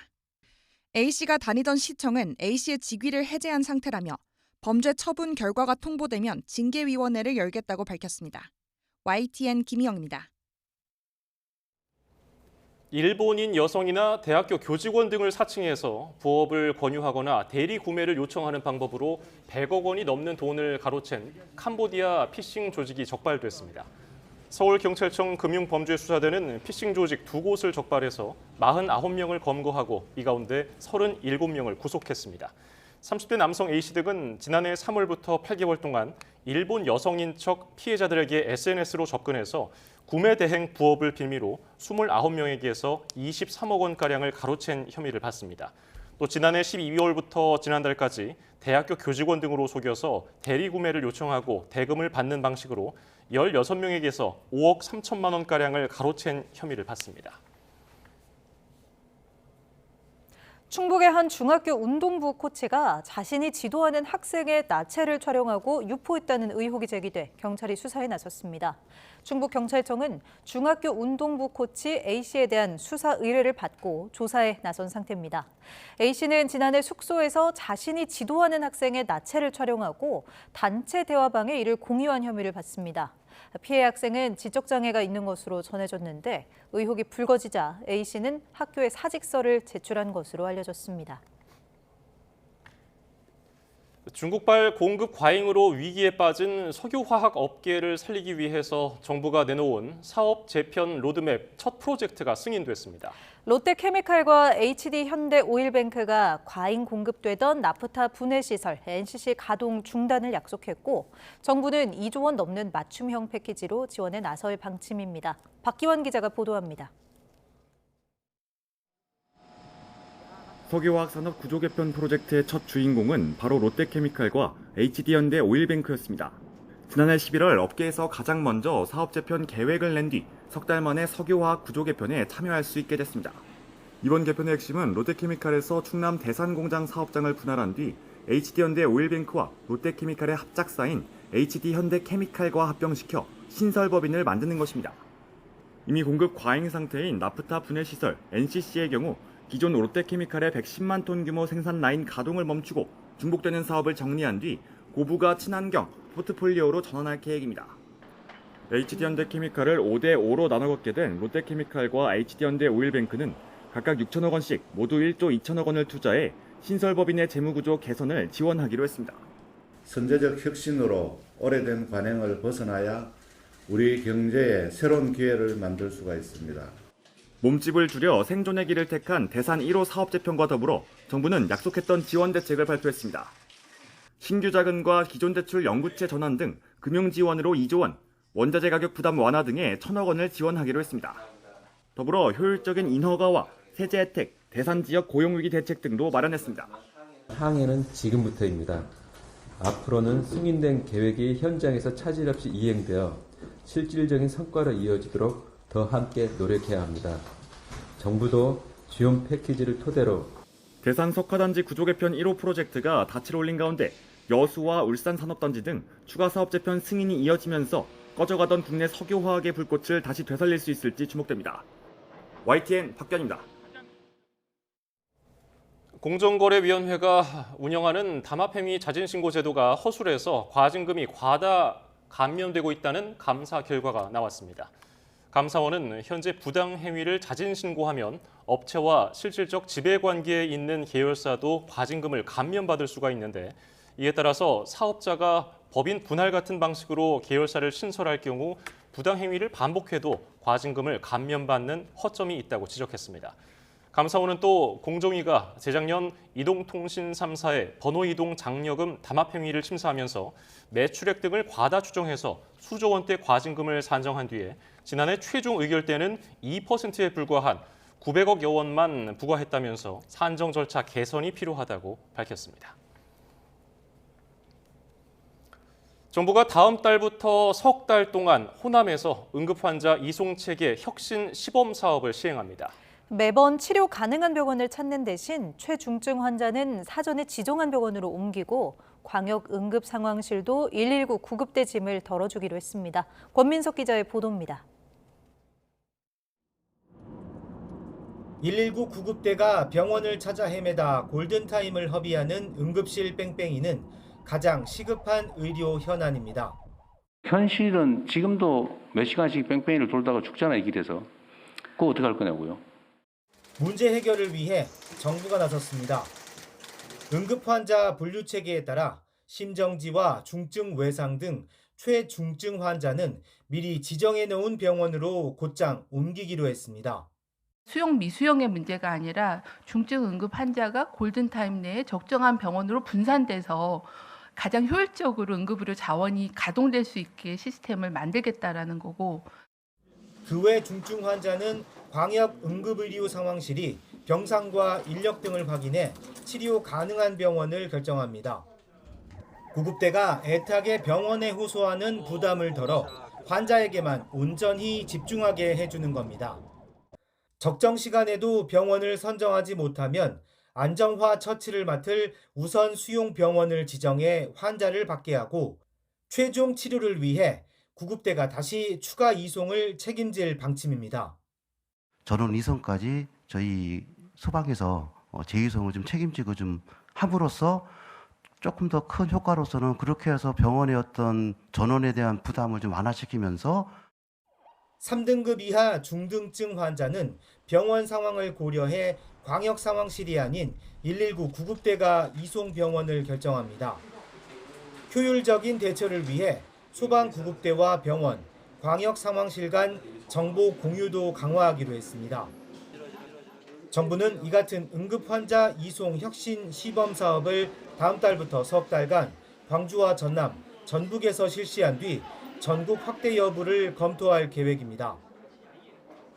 A씨가 다니던 시청은 A씨의 직위를 해제한 상태라며 범죄 처분 결과가 통보되면 징계위원회를 열겠다고 밝혔습니다. YTN 김희영입니다. 일본인 여성이나 대학교 교직원 등을 사칭해서 부업을 권유하거나 대리 구매를 요청하는 방법으로 100억 원이 넘는 돈을 가로챈 캄보디아 피싱 조직이 적발됐습니다. 서울경찰청 금융범죄수사대는 피싱 조직 2곳을 적발해서 49명을 검거하고 이 가운데 37명을 구속했습니다. 30대 남성 A씨 등은 지난해 3월부터 8개월 동안 일본 여성인 척 피해자들에게 SNS로 접근해서 구매 대행 부업을 빌미로 29명에게서 23억 원가량을 가로챈 혐의를 받습니다. 또 지난해 12월부터 지난달까지 대학교 교직원 등으로 속여서 대리 구매를 요청하고 대금을 받는 방식으로 16명에게서 5억 3천만 원가량을 가로챈 혐의를 받습니다. 충북의 한 중학교 운동부 코치가 자신이 지도하는 학생의 나체를 촬영하고 유포했다는 의혹이 제기돼 경찰이 수사에 나섰습니다. 충북경찰청은 중학교 운동부 코치 A씨에 대한 수사 의뢰를 받고 조사에 나선 상태입니다. A씨는 지난해 숙소에서 자신이 지도하는 학생의 나체를 촬영하고 단체 대화방에 이를 공유한 혐의를 받습니다. 피해 학생은 지적장애가 있는 것으로 전해졌는데 의혹이 불거지자 A씨는 학교에 사직서를 제출한 것으로 알려졌습니다. 중국발 공급 과잉으로 위기에 빠진 석유화학 업계를 살리기 위해서 정부가 내놓은 사업 재편 로드맵 첫 프로젝트가 승인됐습니다. 롯데케미칼과 HD현대오일뱅크가 과잉 공급되던 나프타 분해 시설 NCC 가동 중단을 약속했고 정부는 2조 원 넘는 맞춤형 패키지로 지원에 나설 방침입니다. 박기원 기자가 보도합니다. 석유화학 산업 구조 개편 프로젝트의 첫 주인공은 바로 롯데케미칼과 HD현대오일뱅크였습니다. 지난해 11월 업계에서 가장 먼저 사업 재편 계획을 낸 뒤 석 달 만에 석유화학 구조 개편에 참여할 수 있게 됐습니다. 이번 개편의 핵심은 롯데케미칼에서 충남 대산공장 사업장을 분할한 뒤 HD현대오일뱅크와 롯데케미칼의 합작사인 HD현대케미칼과 합병시켜 신설법인을 만드는 것입니다. 이미 공급 과잉 상태인 나프타 분해 시설 NCC의 경우 기존 롯데케미칼의 110만 톤 규모 생산 라인 가동을 멈추고 중복되는 사업을 정리한 뒤 고부가 친환경 포트폴리오로 전환할 계획입니다. HD현대케미칼을 5대5로 나눠 갖게 된 롯데케미칼과 HD현대오일뱅크는 각각 6천억 원씩 모두 1조 2천억 원을 투자해 신설법인의 재무구조 개선을 지원하기로 했습니다. 선제적 혁신으로 오래된 관행을 벗어나야 우리 경제에 새로운 기회를 만들 수가 있습니다. 몸집을 줄여 생존의 길을 택한 대산 1호 사업 재편과 더불어 정부는 약속했던 지원 대책을 발표했습니다. 신규 자금과 기존 대출 연구체 전환 등 금융 지원으로 2조 원, 원자재 가격 부담 완화 등에 1천억 원을 지원하기로 했습니다. 더불어 효율적인 인허가와 세제 혜택, 대산 지역 고용위기 대책 등도 마련했습니다. 항해는 지금부터입니다. 앞으로는 승인된 계획이 현장에서 차질 없이 이행되어 실질적인 성과로 이어지도록 더 함께 노력해야 합니다. 정부도 지원 패키지를 토대로 대산 석화단지 구조 개편 1호 프로젝트가 닻을 올린 가운데 여수와 울산 산업단지 등 추가 사업 재편 승인이 이어지면서 꺼져가던 국내 석유화학의 불꽃을 다시 되살릴 수 있을지 주목됩니다. YTN 박변입니다. 공정거래위원회가 운영하는 담합행위 자진신고 제도가 허술해서 과징금이 과다 감면되고 있다는 감사 결과가 나왔습니다. 감사원은 현재 부당행위를 자진신고하면 업체와 실질적 지배관계에 있는 계열사도 과징금을 감면받을 수가 있는데 이에 따라서 사업자가 법인 분할 같은 방식으로 계열사를 신설할 경우 부당행위를 반복해도 과징금을 감면받는 허점이 있다고 지적했습니다. 감사원은 또 공정위가 재작년 이동통신 3사의 번호이동 장려금 담합행위를 심사하면서 매출액 등을 과다 추정해서 수조 원대 과징금을 산정한 뒤에 지난해 최종 의결 때는 2%에 불과한 900여 원만 부과했다면서 산정 절차 개선이 필요하다고 밝혔습니다. 정부가 다음 달부터 석 달 동안 호남에서 응급환자 이송체계 혁신 시범 사업을 시행합니다. 매번 치료 가능한 병원을 찾는 대신 최중증 환자는 사전에 지정한 병원으로 옮기고 광역 응급 상황실도 119 구급대 짐을 덜어주기로 했습니다. 권민석 기자의 보도입니다. 119 구급대가 병원을 찾아 헤매다 골든타임을 허비하는 응급실 뺑뺑이는 가장 시급한 의료 현안입니다. 현실은 지금도 몇 시간씩 뺑뺑이를 돌다가 죽잖아요, 이 길에서. 그거 어떻게 할 거냐고요. 문제 해결을 위해 정부가 나섰습니다. 응급 환자 분류 체계에 따라 심정지와 중증 외상 등 최중증 환자는 미리 지정해 놓은 병원으로 곧장 옮기기로 했습니다. 수용 미수용의 문제가 아니라 중증 응급 환자가 골든타임 내에 적정한 병원으로 분산돼서 가장 효율적으로 응급의료 자원이 가동될 수 있게 시스템을 만들겠다라는 거고. 그 외 중증 환자는 광역 응급의료 상황실이 병상과 인력 등을 확인해 치료 가능한 병원을 결정합니다. 구급대가 애타게 병원에 호소하는 부담을 덜어 환자에게만 온전히 집중하게 해주는 겁니다. 적정 시간에도 병원을 선정하지 못하면 안정화 처치를 맡을 우선 수용 병원을 지정해 환자를 받게 하고 최종 치료를 위해 구급대가 다시 추가 이송을 책임질 방침입니다. 전원 이송까지 저희 소방에서 재이송을 좀 책임지고 좀 함으로써 조금 더 큰 효과로서는 그렇게 해서 병원의 어떤 전원에 대한 부담을 좀 완화시키면서 3등급 이하 중등증 환자는 병원 상황을 고려해 광역상황실이 아닌 119 구급대가 이송병원을 결정합니다. 효율적인 대처를 위해 소방구급대와 병원, 광역상황실 간 정보 공유도 강화하기로 했습니다. 정부는 이 같은 응급환자 이송 혁신 시범 사업을 다음 달부터 석 달간 광주와 전남, 전북에서 실시한 뒤 전국 확대 여부를 검토할 계획입니다.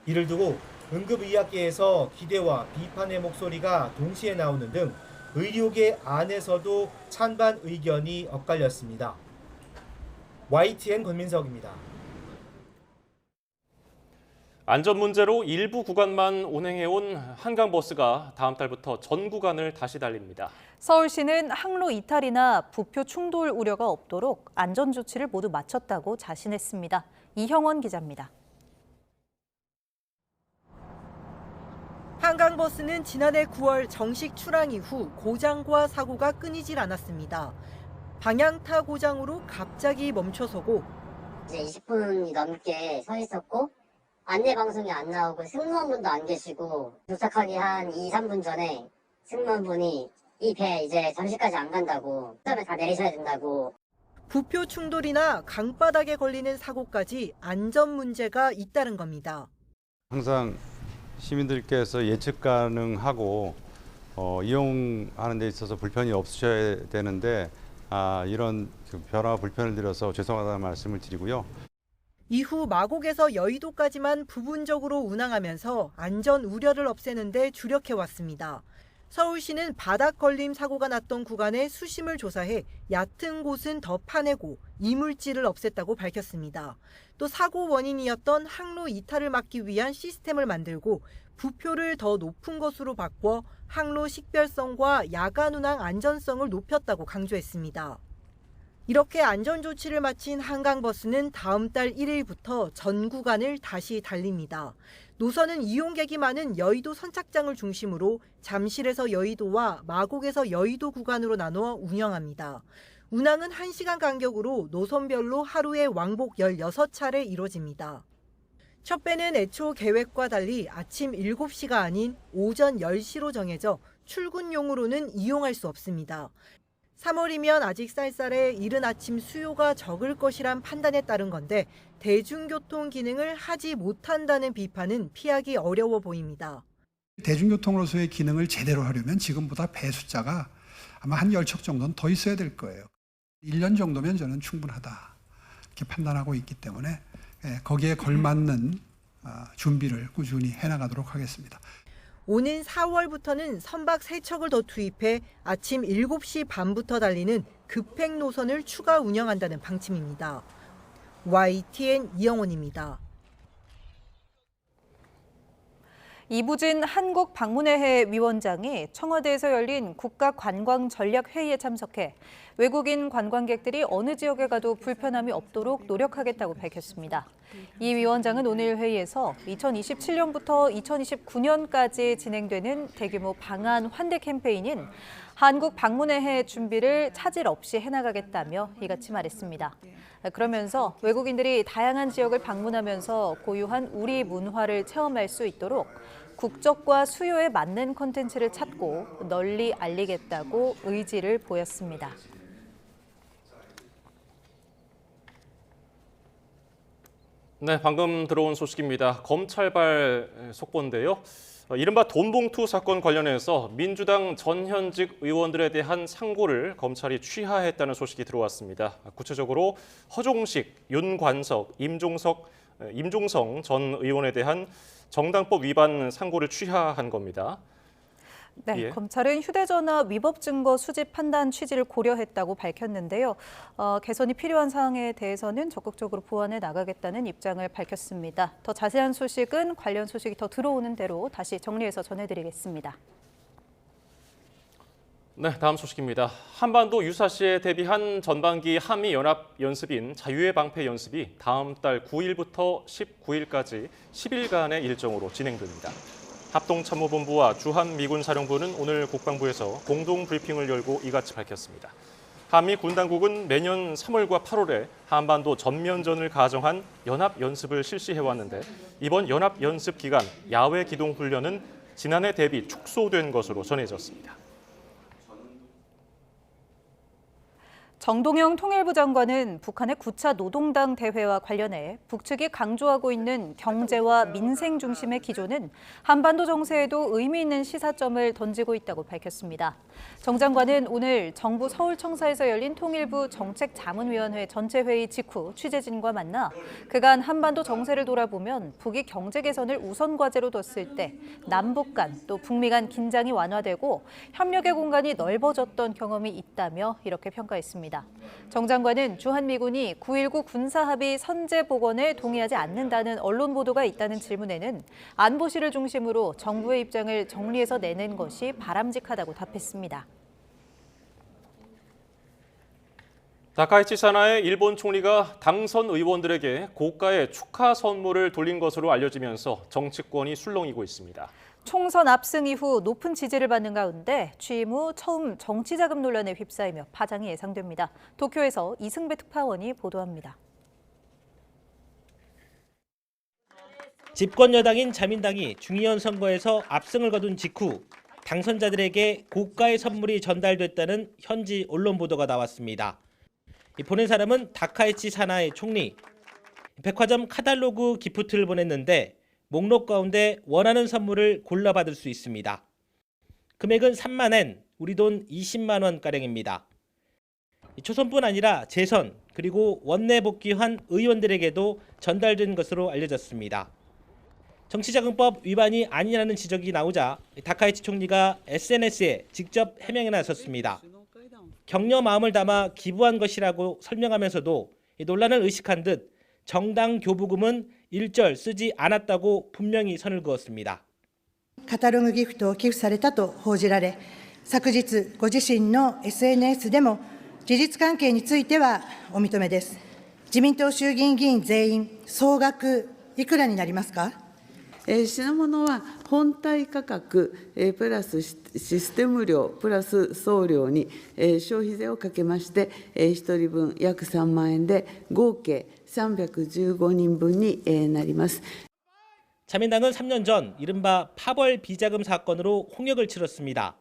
이를 두고 응급의학계에서 기대와 비판의 목소리가 동시에 나오는 등 의료계 안에서도 찬반 의견이 엇갈렸습니다. YTN 권민석입니다. 안전 문제로 일부 구간만 운행해온 한강버스가 다음 달부터 전 구간을 다시 달립니다. 서울시는 항로 이탈이나 부표 충돌 우려가 없도록 안전 조치를 모두 마쳤다고 자신했습니다. 이형원 기자입니다. 한강버스는 지난해 9월 정식 출항 이후 고장과 사고가 끊이질 않았습니다. 방향타 고장으로 갑자기 멈춰서고 이제 20분이 넘게 서 있었고 안내 방송이 안 나오고 승무원분도 안 계시고 도착하기 한 2, 3분 전에 승무원분이 이 배 이제 잠시까지 안 간다고 점에 다 내리셔야 된다고. 부표 충돌이나 강바닥에 걸리는 사고까지 안전 문제가 있다는 겁니다. 항상 시민들께서 예측 가능하고 이용하는 데 있어서 불편이 없으셔야 되는데 이런 변화와 불편을 드려서 죄송하다는 말씀을 드리고요. 이후 마곡에서 여의도까지만 부분적으로 운항하면서 안전 우려를 없애는 데 주력해왔습니다. 서울시는 바닥 걸림 사고가 났던 구간의 수심을 조사해 얕은 곳은 더 파내고 이물질을 없앴다고 밝혔습니다. 또 사고 원인이었던 항로 이탈을 막기 위한 시스템을 만들고 부표를 더 높은 것으로 바꿔 항로 식별성과 야간 운항 안전성을 높였다고 강조했습니다. 이렇게 안전조치를 마친 한강버스는 다음 달 1일부터 전 구간을 다시 달립니다. 노선은 이용객이 많은 여의도 선착장을 중심으로 잠실에서 여의도와 마곡에서 여의도 구간으로 나누어 운영합니다. 운항은 1시간 간격으로 노선별로 하루에 왕복 16차례 이뤄집니다. 첫 배는 애초 계획과 달리 아침 7시가 아닌 오전 10시로 정해져 출근용으로는 이용할 수 없습니다. 3월이면 아직 쌀쌀해 이른 아침 수요가 적을 것이란 판단에 따른 건데 대중교통 기능을 하지 못한다는 비판은 피하기 어려워 보입니다. 대중교통으로서의 기능을 제대로 하려면 지금보다 배 숫자가 아마 한 10척 정도는 더 있어야 될 거예요. 1년 정도면 저는 충분하다 이렇게 판단하고 있기 때문에 거기에 걸맞는 준비를 꾸준히 해나가도록 하겠습니다. 오는 4월부터는 선박 3척을 더 투입해 아침 7시 반부터 달리는 급행 노선을 추가 운영한다는 방침입니다. YTN 이영원입니다. 이부진 한국방문회회 위원장이 청와대에서 열린 국가관광전략회의에 참석해 외국인 관광객들이 어느 지역에 가도 불편함이 없도록 노력하겠다고 밝혔습니다. 이 위원장은 오늘 회의에서 2027년부터 2029년까지 진행되는 대규모 방한 환대 캠페인인 한국방문회회 준비를 차질 없이 해나가겠다며 이같이 말했습니다. 그러면서 외국인들이 다양한 지역을 방문하면서 고유한 우리 문화를 체험할 수 있도록 국적과 수요에 맞는 콘텐츠를 찾고 널리 알리겠다고 의지를 보였습니다. 네, 방금 들어온 소식입니다. 검찰발 속보인데요. 이른바 돈봉투 사건 관련해서 민주당 전현직 의원들에 대한 상고를 검찰이 취하했다는 소식이 들어왔습니다. 구체적으로 허종식, 윤관석, 임종성 전 의원에 대한 정당법 위반 상고를 취하한 겁니다. 네, 예. 검찰은 휴대전화 위법 증거 수집 판단 취지를 고려했다고 밝혔는데요. 개선이 필요한 사항에 대해서는 적극적으로 보완해 나가겠다는 입장을 밝혔습니다. 더 자세한 소식은 관련 소식이 더 들어오는 대로 다시 정리해서 전해드리겠습니다. 네, 다음 소식입니다. 한반도 유사시에 대비한 전반기 한미연합연습인 자유의 방패 연습이 다음 달 9일부터 19일까지 10일간의 일정으로 진행됩니다. 합동참모본부와 주한미군사령부는 오늘 국방부에서 공동 브리핑을 열고 이같이 밝혔습니다. 한미 군 당국은 매년 3월과 8월에 한반도 전면전을 가정한 연합연습을 실시해왔는데 이번 연합연습 기간 야외 기동 훈련은 지난해 대비 축소된 것으로 전해졌습니다. 정동영 통일부 장관은 북한의 9차 노동당 대회와 관련해 북측이 강조하고 있는 경제와 민생 중심의 기조는 한반도 정세에도 의미 있는 시사점을 던지고 있다고 밝혔습니다. 정 장관은 오늘 정부 서울청사에서 열린 통일부 정책자문위원회 전체 회의 직후 취재진과 만나 그간 한반도 정세를 돌아보면 북이 경제 개선을 우선 과제로 뒀을 때 남북 간 또 북미 간 긴장이 완화되고 협력의 공간이 넓어졌던 경험이 있다며 이렇게 평가했습니다. 정 장관은 주한미군이 9.19 군사합의 선제 복원에 동의하지 않는다는 언론 보도가 있다는 질문에는 안보실을 중심으로 정부의 입장을 정리해서 내는 것이 바람직하다고 답했습니다. 다카이치 사나의 일본 총리가 당선 의원들에게 고가의 축하 선물을 돌린 것으로 알려지면서 정치권이 술렁이고 있습니다. 총선 압승 이후 높은 지지를 받는 가운데 취임 후 처음 정치자금 논란에 휩싸이며 파장이 예상됩니다. 도쿄에서 이승배 특파원이 보도합니다. 집권 여당인 자민당이 중의원 선거에서 압승을 거둔 직후 당선자들에게 고가의 선물이 전달됐다는 현지 언론 보도가 나왔습니다. 보낸 사람은 다카이치 사나의 총리. 백화점 카탈로그 기프트를 보냈는데 목록 가운데 원하는 선물을 골라받을 수 있습니다. 금액은 3만 엔, 우리 돈 20만 원가량입니다. 초선뿐 아니라 재선 그리고 원내 복귀한 의원들에게도 전달된 것으로 알려졌습니다. 정치자금법 위반이 아니라는 지적이 나오자 다카이치 총리가 SNS에 직접 해명에 나섰습니다. 격려 마음을 담아 기부한 것이라고 설명하면서도 논란을 의식한 듯 정당 교부금은 일절 쓰지 않았다고 분명히 선을 그었습니다. カタログギフトを寄付されたと報じられ、昨日ご自身の SNS でも事実関係についてはお認めです。自民党衆議院議員全員総額いくらになりますか？品物は本体価格プラスシステム料プラス送料に消費税をかけまして1人分約3万円で合計315人分になります。 자민당은 3년 전 이른바 파벌 비자금 사건으로 홍역을 치렀습니다.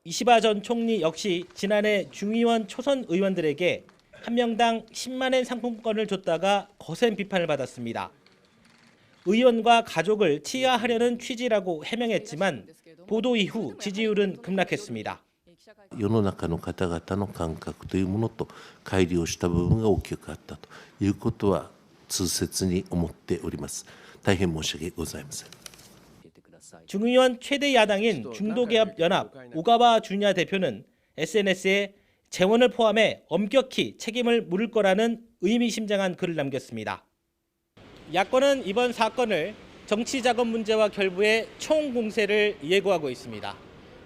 이시바 전 총리 역시 지난해 중의원 초선 의원들에게 한 명당 10만 엔 상품권을 줬다가 거센 비판을 받았습니다. 의원과 가족을 치하하려는 취지라고 해명했지만 보도 이후 지지율은 급락했습니다. 世の中の方々の感覚というものと乖離をした部分が大きくあったということは痛切に思っております。大変申し訳ございません。 중의원 최대 야당인 중도개혁연합 오가와 주냐 대표는 SNS에 재원을 포함해 엄격히 책임을 물을 거라는 의미심장한 글을 남겼습니다. 야권은 이번 사건을 정치자금 문제와 결부해 총공세를 예고하고 있습니다.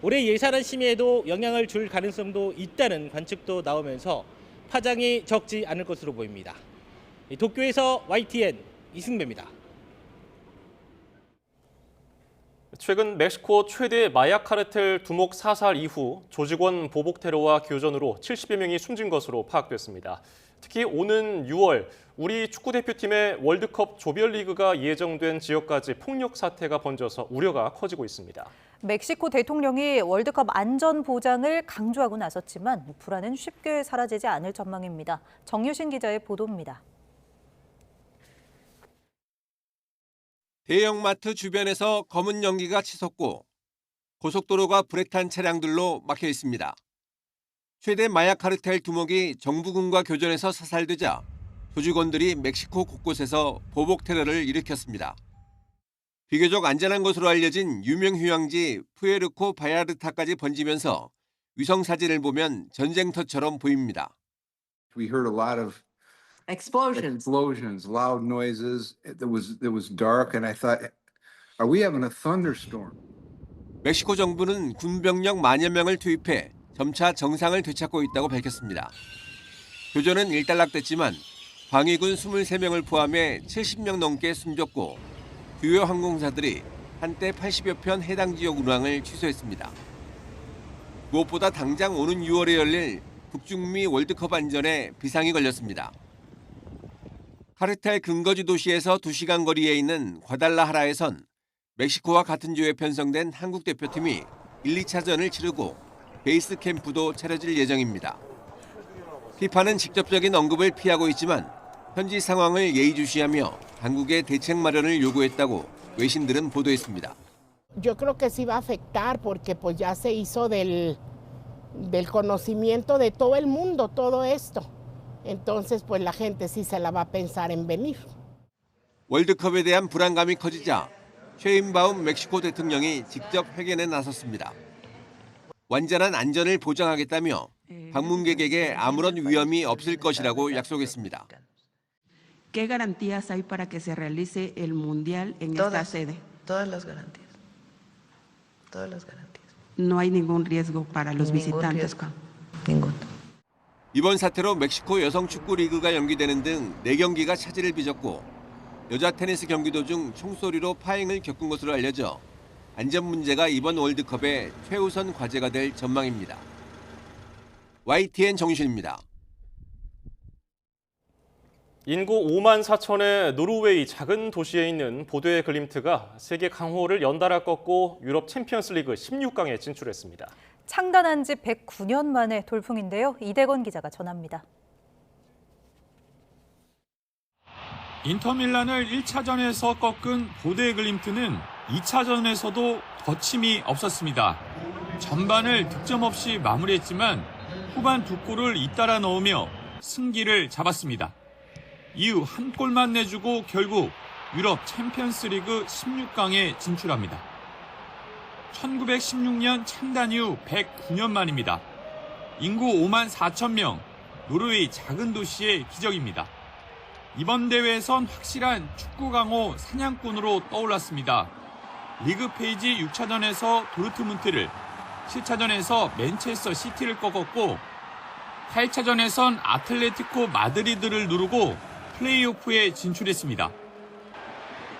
올해 예산안 심의에도 영향을 줄 가능성도 있다는 관측도 나오면서 파장이 적지 않을 것으로 보입니다. 도쿄에서 YTN 이승배입니다. 최근 멕시코 최대 마약 카르텔 두목 사살 이후 조직원 보복 테러와 교전으로 70여 명이 숨진 것으로 파악됐습니다. 특히 오는 6월 우리 축구대표팀의 월드컵 조별리그가 예정된 지역까지 폭력 사태가 번져서 우려가 커지고 있습니다. 멕시코 대통령이 월드컵 안전 보장을 강조하고 나섰지만 불안은 쉽게 사라지지 않을 전망입니다. 정유신 기자의 보도입니다. 대형마트 주변에서 검은 연기가 치솟고 고속도로가 불에 탄 차량들로 막혀 있습니다. 최대 마약 카르텔 두목이 정부군과 교전에서 사살되자 조직원들이 멕시코 곳곳에서 보복 테러를 일으켰습니다. 비교적 안전한 것으로 알려진 유명 휴양지 푸에르코 바야르타까지 번지면서 위성 사진을 보면 전쟁터처럼 보입니다. We heard a lot of explosions, loud noises. It was dark, and I thought, are we having a thunderstorm? 멕시코 정부는 군병력 만여 명을 투입해 점차 정상을 되찾고 있다고 밝혔습니다. 교전은 일단락됐지만 방위군 23명을 포함해 70명 넘게 숨졌고 주요 항공사들이 한때 80여 편 해당 지역 운항을 취소했습니다. 무엇보다 당장 오는 6월에 열릴 북중미 월드컵 안전에 비상이 걸렸습니다. 카르텔 근거지 도시에서 2시간 거리에 있는 과달라하라에선 멕시코와 같은 조에 편성된 한국 대표팀이 1, 2차전을 치르고 베이스 캠프도 차려질 예정입니다. 피파는 직접적인 언급을 피하고 있지만 현지 상황을 예의주시하며 당국의 대책 마련을 요구했다고 외신들은 보도했습니다. Yo creo que sí va a afectar porque pues ya se hizo del conocimiento de todo el mundo todo esto. Entonces pues la gente sí se la va a pensar en venir. 월드컵에 대한 불안감이 커지자 쉐인바움 멕시코 대통령이 직접 회견에 나섰습니다. 완전한 안전을 보장하겠다며 방문객에게 아무런 위험이 없을 것이라고 약속했습니다. ¿Qué garantías hay para que se realice el mundial en esta sede? Todas las garantías. Todas las garantías. No hay ningún riesgo para los visitantes. Ninguno. 이번 사태로 멕시코 여성 축구 리그가 연기되는 등 4경기가 차질을 빚었고 여자 테니스 경기도 중 총소리로 파행을 겪은 것으로 알려져 안전 문제가 이번 월드컵의 최우선 과제가 될 전망입니다. YTN 정신입니다. 인구 5만 4천의 노르웨이 작은 도시에 있는 보드에 글림트가 세계 강호를 연달아 꺾고 유럽 챔피언스리그 16강에 진출했습니다. 창단한 지 109년 만의 돌풍인데요. 이대건 기자가 전합니다. 인터밀란을 1차전에서 꺾은 보드에 글림트는 2차전에서도 거침이 없었습니다. 전반을 득점 없이 마무리했지만 후반 2골을 잇따라 넣으며 승기를 잡았습니다. 이후 한 골만 내주고 결국 유럽 챔피언스리그 16강에 진출합니다. 1916년 창단 이후 109년 만입니다. 인구 5만 4천 명, 노르웨이 작은 도시의 기적입니다. 이번 대회에선 확실한 축구 강호 사냥꾼으로 떠올랐습니다. 리그 페이지 6차전에서 도르트문트를, 7차전에서 맨체스터 시티를 꺾었고 8차전에선 아틀레티코 마드리드를 누르고 플레이오프에 진출했습니다.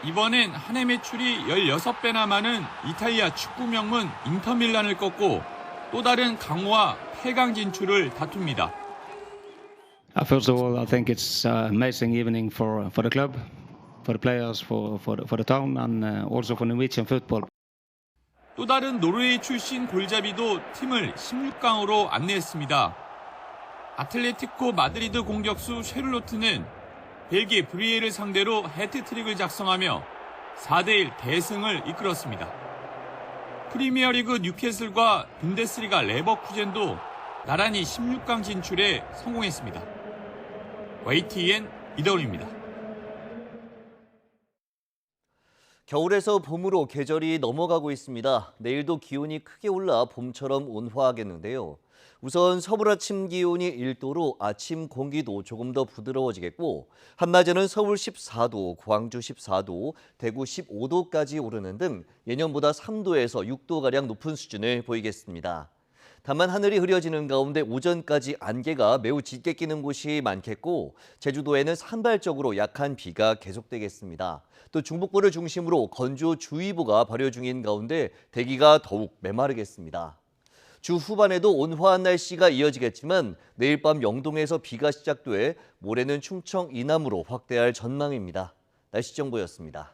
이번엔 한 해 매출이 16배나 많은 이탈리아 축구 명문 인터밀란을 꺾고 또 다른 강호와 8강 진출을 다툽니다. First of all, I think it's an amazing evening for the club, for the players, for the town, and also for Norwegian football. 또 다른 노르웨이 출신 골잡이도 팀을 16강으로 안내했습니다. 아틀레티코 마드리드 공격수 쉐를로트는 벨기에 브리에를 상대로 해트트릭을 작성하며 4대1 대승을 이끌었습니다. 프리미어리그 뉴캐슬과 분데스리가 레버쿠젠도 나란히 16강 진출에 성공했습니다. YTN 이더훈입니다. 겨울에서 봄으로 계절이 넘어가고 있습니다. 내일도 기온이 크게 올라 봄처럼 온화하겠는데요. 우선 서울 아침 기온이 1도로 아침 공기도 조금 더 부드러워지겠고 한낮에는 서울 14도, 광주 14도, 대구 15도까지 오르는 등 예년보다 3도에서 6도가량 높은 수준을 보이겠습니다. 다만 하늘이 흐려지는 가운데 오전까지 안개가 매우 짙게 끼는 곳이 많겠고 제주도에는 산발적으로 약한 비가 계속되겠습니다. 또 중북부를 중심으로 건조주의보가 발효 중인 가운데 대기가 더욱 메마르겠습니다. 주 후반에도 온화한 날씨가 이어지겠지만 내일 밤 영동에서 비가 시작돼 모레는 충청 이남으로 확대할 전망입니다. 날씨 정보였습니다.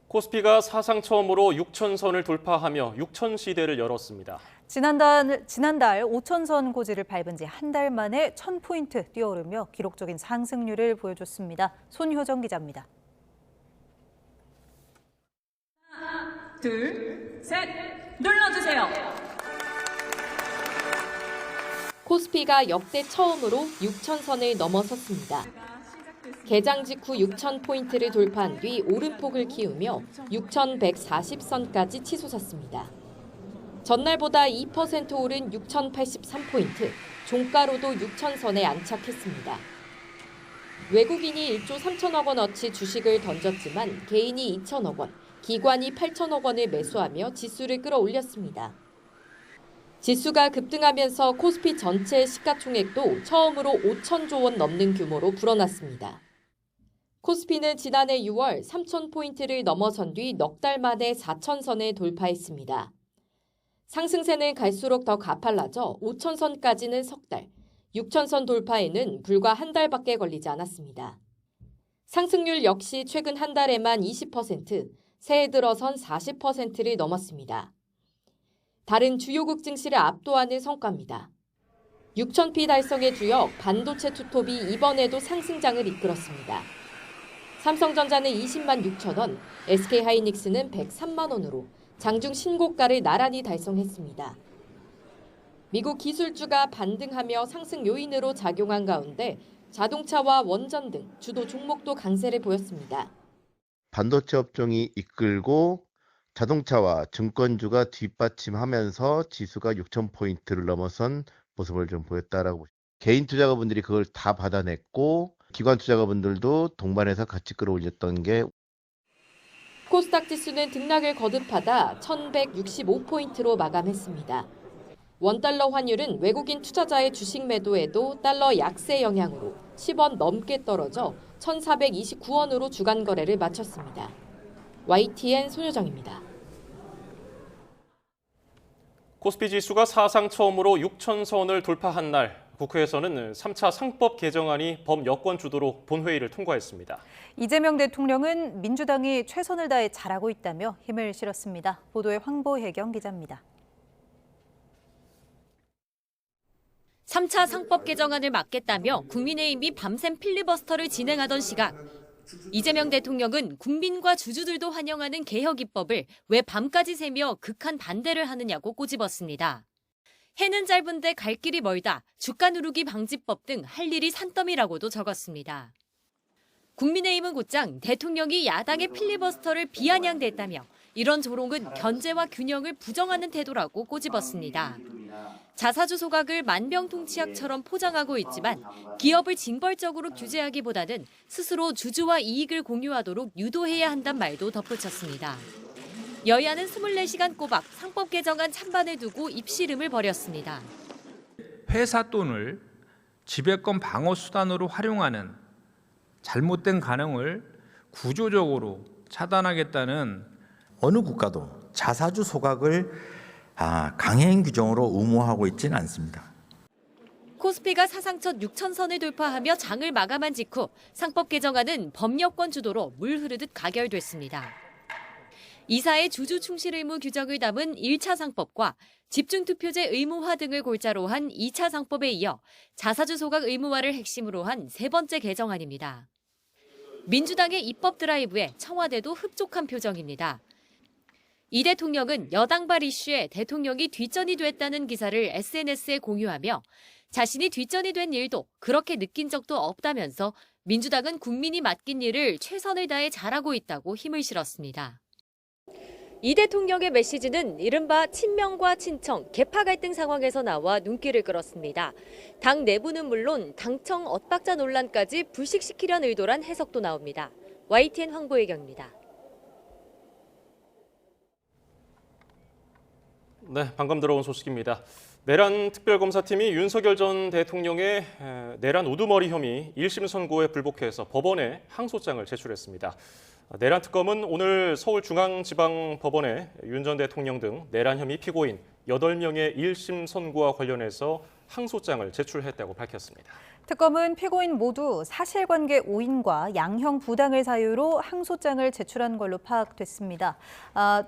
코스피가 사상 처음으로 6천선을 돌파하며 6천시대를 열었습니다. 지난달 5천선 고지를 밟은 지 한 달 만에 1000포인트 뛰어오르며 기록적인 상승률을 보여줬습니다. 손효정 기자입니다. 하나, 둘, 셋, 눌러주세요. 코스피가 역대 처음으로 6천선을 넘어섰습니다. 개장 직후 6,000포인트를 돌파한 뒤 오름폭을 키우며 6,140선까지 치솟았습니다. 전날보다 2% 오른 6,083포인트, 종가로도 6,000선에 안착했습니다. 외국인이 1조 3천억 원어치 주식을 던졌지만 개인이 2천억 원, 기관이 8천억 원을 매수하며 지수를 끌어올렸습니다. 지수가 급등하면서 코스피 전체 시가총액도 처음으로 5천조 원 넘는 규모로 불어났습니다. 코스피는 지난해 6월 3,000포인트를 넘어선 뒤 넉 달 만에 4,000선을 돌파했습니다. 상승세는 갈수록 더 가팔라져 5,000선까지는 석 달, 6,000선 돌파에는 불과 한 달밖에 걸리지 않았습니다. 상승률 역시 최근 한 달에만 20%, 새해 들어선 40%를 넘었습니다. 다른 주요국 증시를 압도하는 성과입니다. 6,000피 달성의 주역 반도체 투톱이 이번에도 상승장을 이끌었습니다. 삼성전자는 20만 6천 원, SK하이닉스는 103만 원으로 장중 신고가를 나란히 달성했습니다. 미국 기술주가 반등하며 상승 요인으로 작용한 가운데 자동차와 원전 등 주도 종목도 강세를 보였습니다. 반도체 업종이 이끌고 자동차와 증권주가 뒷받침하면서 지수가 6,000포인트를 넘어선 모습을 좀 보였다라고. 개인 투자가분들이 그걸 다 받아냈고 기관 투자가분들도 동반해서 같이 끌어올렸던 게. 코스닥 지수는 등락을 거듭하다 1,165포인트로 마감했습니다. 원달러 환율은 외국인 투자자의 주식 매도에도 달러 약세 영향으로 10원 넘게 떨어져 1,429원으로 주간 거래를 마쳤습니다. YTN 손효정입니다. 코스피 지수가 사상 처음으로 6,000선을 돌파한 날, 국회에서는 3차 상법 개정안이 범여권 주도로 본회의를 통과했습니다. 이재명 대통령은 민주당이 최선을 다해 잘하고 있다며 힘을 실었습니다. 보도에 황보혜경 기자입니다. 3차 상법 개정안을 막겠다며 국민의힘이 밤샘 필리버스터를 진행하던 시각, 이재명 대통령은 국민과 주주들도 환영하는 개혁 입법을 왜 밤까지 새며 극한 반대를 하느냐고 꼬집었습니다. 해는 짧은데 갈 길이 멀다, 주가 누르기 방지법 등 할 일이 산더미라고도 적었습니다. 국민의힘은 곧장 대통령이 야당의 필리버스터를 비아냥댔다며 이런 조롱은 견제와 균형을 부정하는 태도라고 꼬집었습니다. 자사주 소각을 만병통치약처럼 포장하고 있지만 기업을 징벌적으로 규제하기보다는 스스로 주주와 이익을 공유하도록 유도해야 한단 말도 덧붙였습니다. 여야는 24시간 꼬박 상법 개정안 찬반을 두고 입씨름을 벌였습니다. 회사 돈을 지배권 방어 수단으로 활용하는 잘못된 가능을 구조적으로 차단하겠다는. 어느 국가도 자사주 소각을 강행 규정으로 의무화하고 있지는 않습니다. 코스피가 사상 첫 6,000선을 돌파하며 장을 마감한 직후 상법 개정안은 범여권 주도로 물 흐르듯 가결됐습니다. 이사의 주주 충실 의무 규정을 담은 1차 상법과 집중투표제 의무화 등을 골자로 한 2차 상법에 이어 자사주 소각 의무화를 핵심으로 한 세 번째 개정안입니다. 민주당의 입법 드라이브에 청와대도 흡족한 표정입니다. 이 대통령은 여당발 이슈에 대통령이 뒷전이 됐다는 기사를 SNS에 공유하며 자신이 뒷전이 된 일도 그렇게 느낀 적도 없다면서 민주당은 국민이 맡긴 일을 최선을 다해 잘하고 있다고 힘을 실었습니다. 이 대통령의 메시지는 이른바 친명과 친청, 계파 갈등 상황에서 나와 눈길을 끌었습니다. 당 내부는 물론 당청 엇박자 논란까지 불식시키려는 의도란 해석도 나옵니다. YTN 황보혜경입니다. 네, 방금 들어온 소식입니다. 내란 특별검사팀이 윤석열 전 대통령의 내란 우두머리 혐의 1심 선고에 불복해서 법원에 항소장을 제출했습니다. 내란 특검은 오늘 서울중앙지방법원에 윤 전 대통령 등 내란 혐의 피고인 8명의 1심 선고와 관련해서 항소장을 제출했다고 밝혔습니다. 특검은 피고인 모두 사실관계 오인과 양형 부당을 사유로 항소장을 제출한 걸로 파악됐습니다.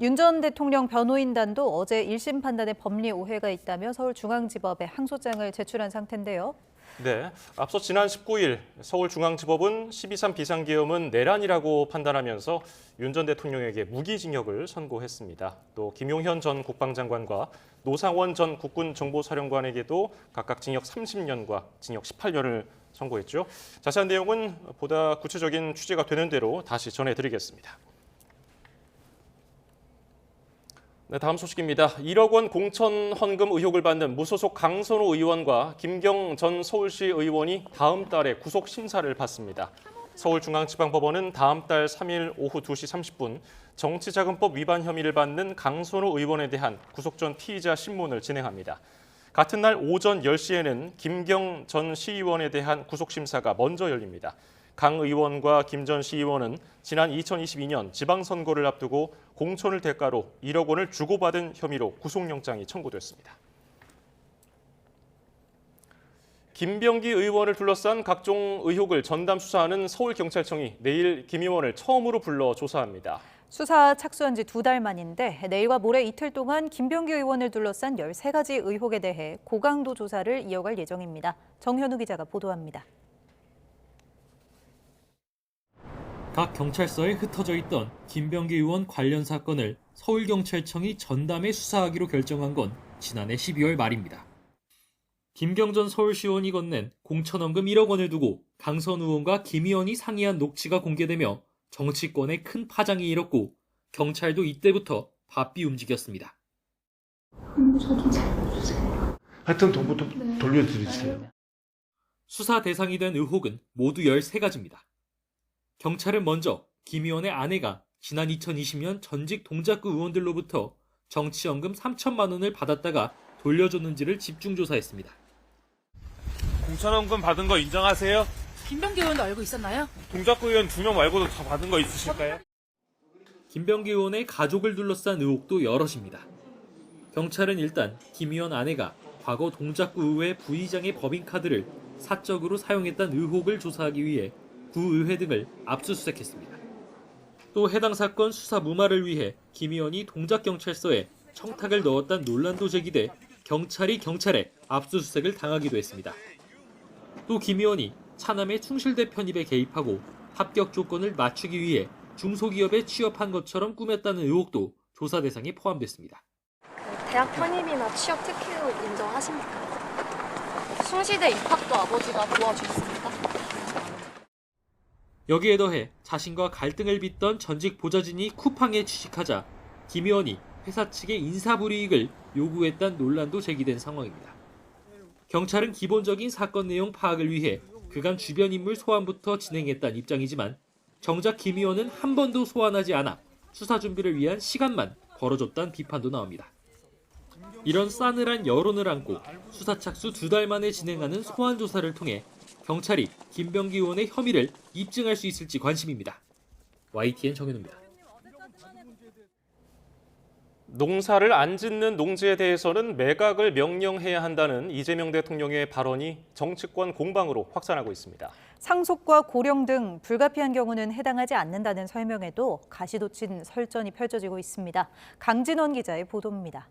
윤 전 대통령 변호인단도 어제 1심 판단에 법리 오해가 있다며 서울중앙지법에 항소장을 제출한 상태인데요. 네, 앞서 지난 19일 서울중앙지법은 12.3 비상계엄은 내란이라고 판단하면서 윤 전 대통령에게 무기징역을 선고했습니다. 또 김용현 전 국방장관과 노상원 전 국군정보사령관에게도 각각 징역 30년과 징역 18년을 선고했죠. 자세한 내용은 보다 구체적인 취재가 되는 대로 다시 전해드리겠습니다. 네, 다음 소식입니다. 1억 원 공천 헌금 의혹을 받는 무소속 강선우 의원과 김경 전 서울시 의원이 다음 달에 구속 심사를 받습니다. 서울중앙지방법원은 다음 달 3일 오후 2시 30분 정치자금법 위반 혐의를 받는 강선우 의원에 대한 구속 전 피의자 신문을 진행합니다. 같은 날 오전 10시에는 김경 전 시의원에 대한 구속 심사가 먼저 열립니다. 강 의원과 김 전 시의원은 지난 2022년 지방선거를 앞두고 공천을 대가로 1억 원을 주고받은 혐의로 구속영장이 청구됐습니다. 김병기 의원을 둘러싼 각종 의혹을 전담 수사하는 서울경찰청이 내일 김 의원을 처음으로 불러 조사합니다. 수사 착수한 지 2달 만인데 내일과 모레 이틀 동안 김병기 의원을 둘러싼 13가지 의혹에 대해 고강도 조사를 이어갈 예정입니다. 정현우 기자가 보도합니다. 각 경찰서에 흩어져 있던 김병기 의원 관련 사건을 서울경찰청이 전담에 수사하기로 결정한 건 지난해 12월 말입니다. 김경 전 서울시의원이 건넨 공천원금 1억 원을 두고 강선우 의원과 김 의원이 상의한 녹취가 공개되며 정치권에 큰 파장이 일었고 경찰도 이때부터 바삐 움직였습니다. 저도 잘해주세요. 하여튼 돈부터 돌려드리세요. 수사 대상이 된 의혹은 모두 13가지입니다. 경찰은 먼저 김 의원의 아내가 지난 2020년 전직 동작구 의원들로부터 정치연금 3천만 원을 받았다가 돌려줬는지를 집중 조사했습니다. 공천원금 받은 거 인정하세요? 김병기 의원도 알고 있었나요? 동작구 의원 2명 말고도 다 받은 거 있으실까요? 김병기 의원의 가족을 둘러싼 의혹도 여럿입니다. 경찰은 일단 김 의원 아내가 과거 동작구 의회 부의장의 법인카드를 사적으로 사용했다는 의혹을 조사하기 위해 구의회 등을 압수수색했습니다. 또 해당 사건 수사 무마를 위해 김 의원이 동작경찰서에 청탁을 넣었다는 논란도 제기돼 경찰이 경찰에 압수수색을 당하기도 했습니다. 또 김 의원이 차남의 충실대 편입에 개입하고 합격 조건을 맞추기 위해 중소기업에 취업한 것처럼 꾸몄다는 의혹도 조사 대상에 포함됐습니다. 대학 편입이나 취업 특혜로 인정하십니까? 숭실대 입학도 아버지가 도와주셨습니다. 여기에 더해 자신과 갈등을 빚던 전직 보좌진이 쿠팡에 취직하자 김 의원이 회사 측의 인사불이익을 요구했다는 논란도 제기된 상황입니다. 경찰은 기본적인 사건 내용 파악을 위해 그간 주변 인물 소환부터 진행했다는 입장이지만 정작 김 의원은 한 번도 소환하지 않아 수사 준비를 위한 시간만 벌어줬다는 비판도 나옵니다. 이런 싸늘한 여론을 안고 수사 착수 2달 만에 진행하는 소환 조사를 통해 경찰이 김병기 의원의 혐의를 입증할 수 있을지 관심입니다. YTN 정현우입니다. 농사를 안 짓는 농지에 대해서는 매각을 명령해야 한다는 이재명 대통령의 발언이 정치권 공방으로 확산하고 있습니다. 상속과 고령 등 불가피한 경우는 해당하지 않는다는 설명에도 가시돋친 설전이 펼쳐지고 있습니다. 강진원 기자의 보도입니다.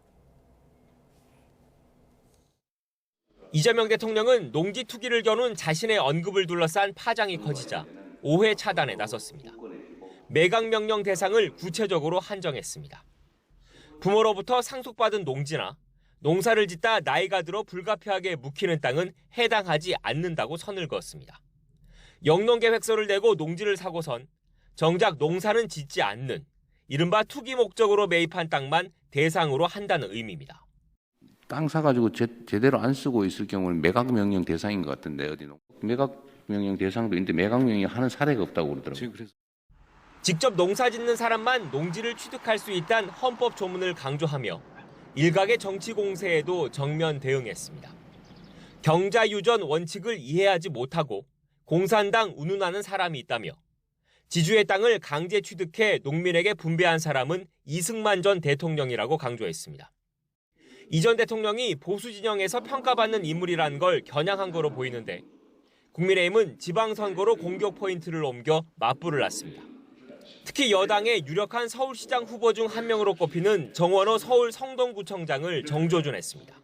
이재명 대통령은 농지 투기를 겨눈 자신의 언급을 둘러싼 파장이 커지자 오해 차단에 나섰습니다. 매각 명령 대상을 구체적으로 한정했습니다. 부모로부터 상속받은 농지나 농사를 짓다 나이가 들어 불가피하게 묵히는 땅은 해당하지 않는다고 선을 그었습니다. 영농계획서를 내고 농지를 사고선 정작 농사는 짓지 않는 이른바 투기 목적으로 매입한 땅만 대상으로 한다는 의미입니다. 땅 사가지고 제대로 안 쓰고 있을 경우는 매각 명령 대상인 것 같은데 어디 매각 명령 대상도 있는데 매각 명령 하는 사례가 없다고 그러더라고요. 직접 농사 짓는 사람만 농지를 취득할 수 있다는 헌법 조문을 강조하며 일각의 정치 공세에도 정면 대응했습니다. 경자유전 원칙을 이해하지 못하고 공산당 운운하는 사람이 있다며 지주의 땅을 강제 취득해 농민에게 분배한 사람은 이승만 전 대통령이라고 강조했습니다. 이 전 대통령이 보수 진영에서 평가받는 인물이라는 걸 겨냥한 거로 보이는데 국민의힘은 지방선거로 공격 포인트를 옮겨 맞불을 놨습니다. 특히 여당의 유력한 서울시장 후보 중 한 명으로 꼽히는 정원호 서울 성동구청장을 정조준했습니다.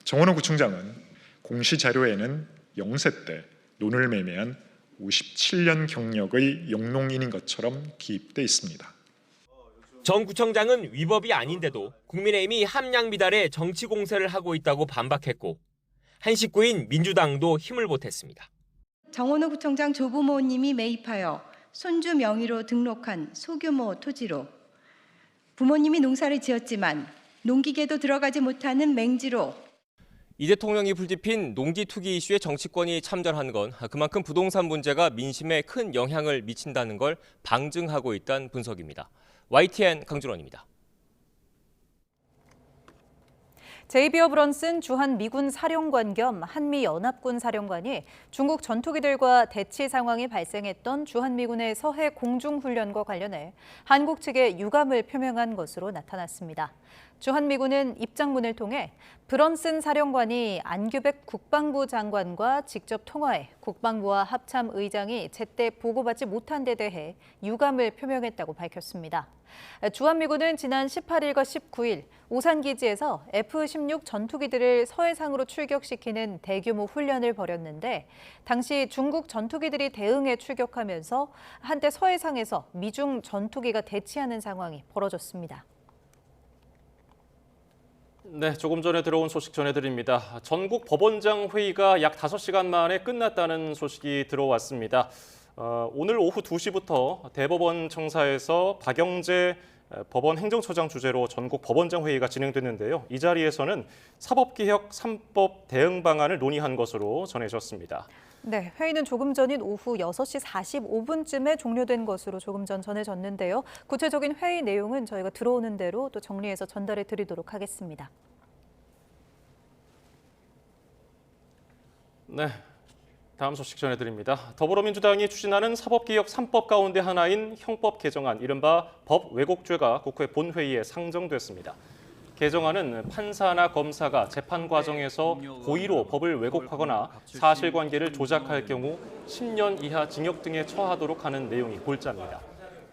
정원호 구청장은 공시 자료에는 0세 때 논을 매매한 57년 경력의 영농인인 것처럼 기입돼 있습니다. 정 구청장은 위법이 아닌데도 국민의힘이 함량 미달에 정치 공세를 하고 있다고 반박했고 한 식구인 민주당도 힘을 보탰습니다. 정원호 구청장 조부모님이 매입하여 손주 명의로 등록한 소규모 토지로 부모님이 농사를 지었지만 농기계도 들어가지 못하는 맹지로 이 대통령이 불집힌 농지 투기 이슈에 정치권이 참전한 건 그만큼 부동산 문제가 민심에 큰 영향을 미친다는 걸 방증하고 있다는 분석입니다. YTN 강준원입니다. 제이비어 브런슨 주한미군 사령관 겸 한미연합군 사령관이 중국 전투기들과 대치 상황이 발생했던 주한미군의 서해 공중훈련과 관련해 한국 측에 유감을 표명한 것으로 나타났습니다. 주한미군은 입장문을 통해 브런슨 사령관이 안규백 국방부 장관과 직접 통화해 국방부와 합참 의장이 제때 보고받지 못한 데 대해 유감을 표명했다고 밝혔습니다. 주한미군은 지난 18일과 19일 오산기지에서 F-16 전투기들을 서해상으로 출격시키는 대규모 훈련을 벌였는데 당시 중국 전투기들이 대응해 출격하면서 한때 서해상에서 미중 전투기가 대치하는 상황이 벌어졌습니다. 네, 조금 전에 들어온 소식 전해드립니다. 전국 법원장 회의가 약 5시간 만에 끝났다는 소식이 들어왔습니다. 오늘 오후 2시부터 대법원 청사에서 박영재 법원 행정처장 주재로 전국 법원장 회의가 진행됐는데요. 이 자리에서는 사법개혁 3법 대응 방안을 논의한 것으로 전해졌습니다. 네, 회의는 조금 전인 오후 6시 45분쯤에 종료된 것으로 조금 전 전해졌는데요. 구체적인 회의 내용은 저희가 들어오는 대로 또 정리해서 전달해 드리도록 하겠습니다. 네, 다음 소식 전해드립니다. 더불어민주당이 추진하는 사법개혁 3법 가운데 하나인 형법 개정안, 이른바 법 왜곡죄가 국회 본회의에 상정됐습니다. 개정안은 판사나 검사가 재판 과정에서 고의로 법을 왜곡하거나 사실관계를 조작할 경우 10년 이하 징역 등에 처하도록 하는 내용이 골자입니다.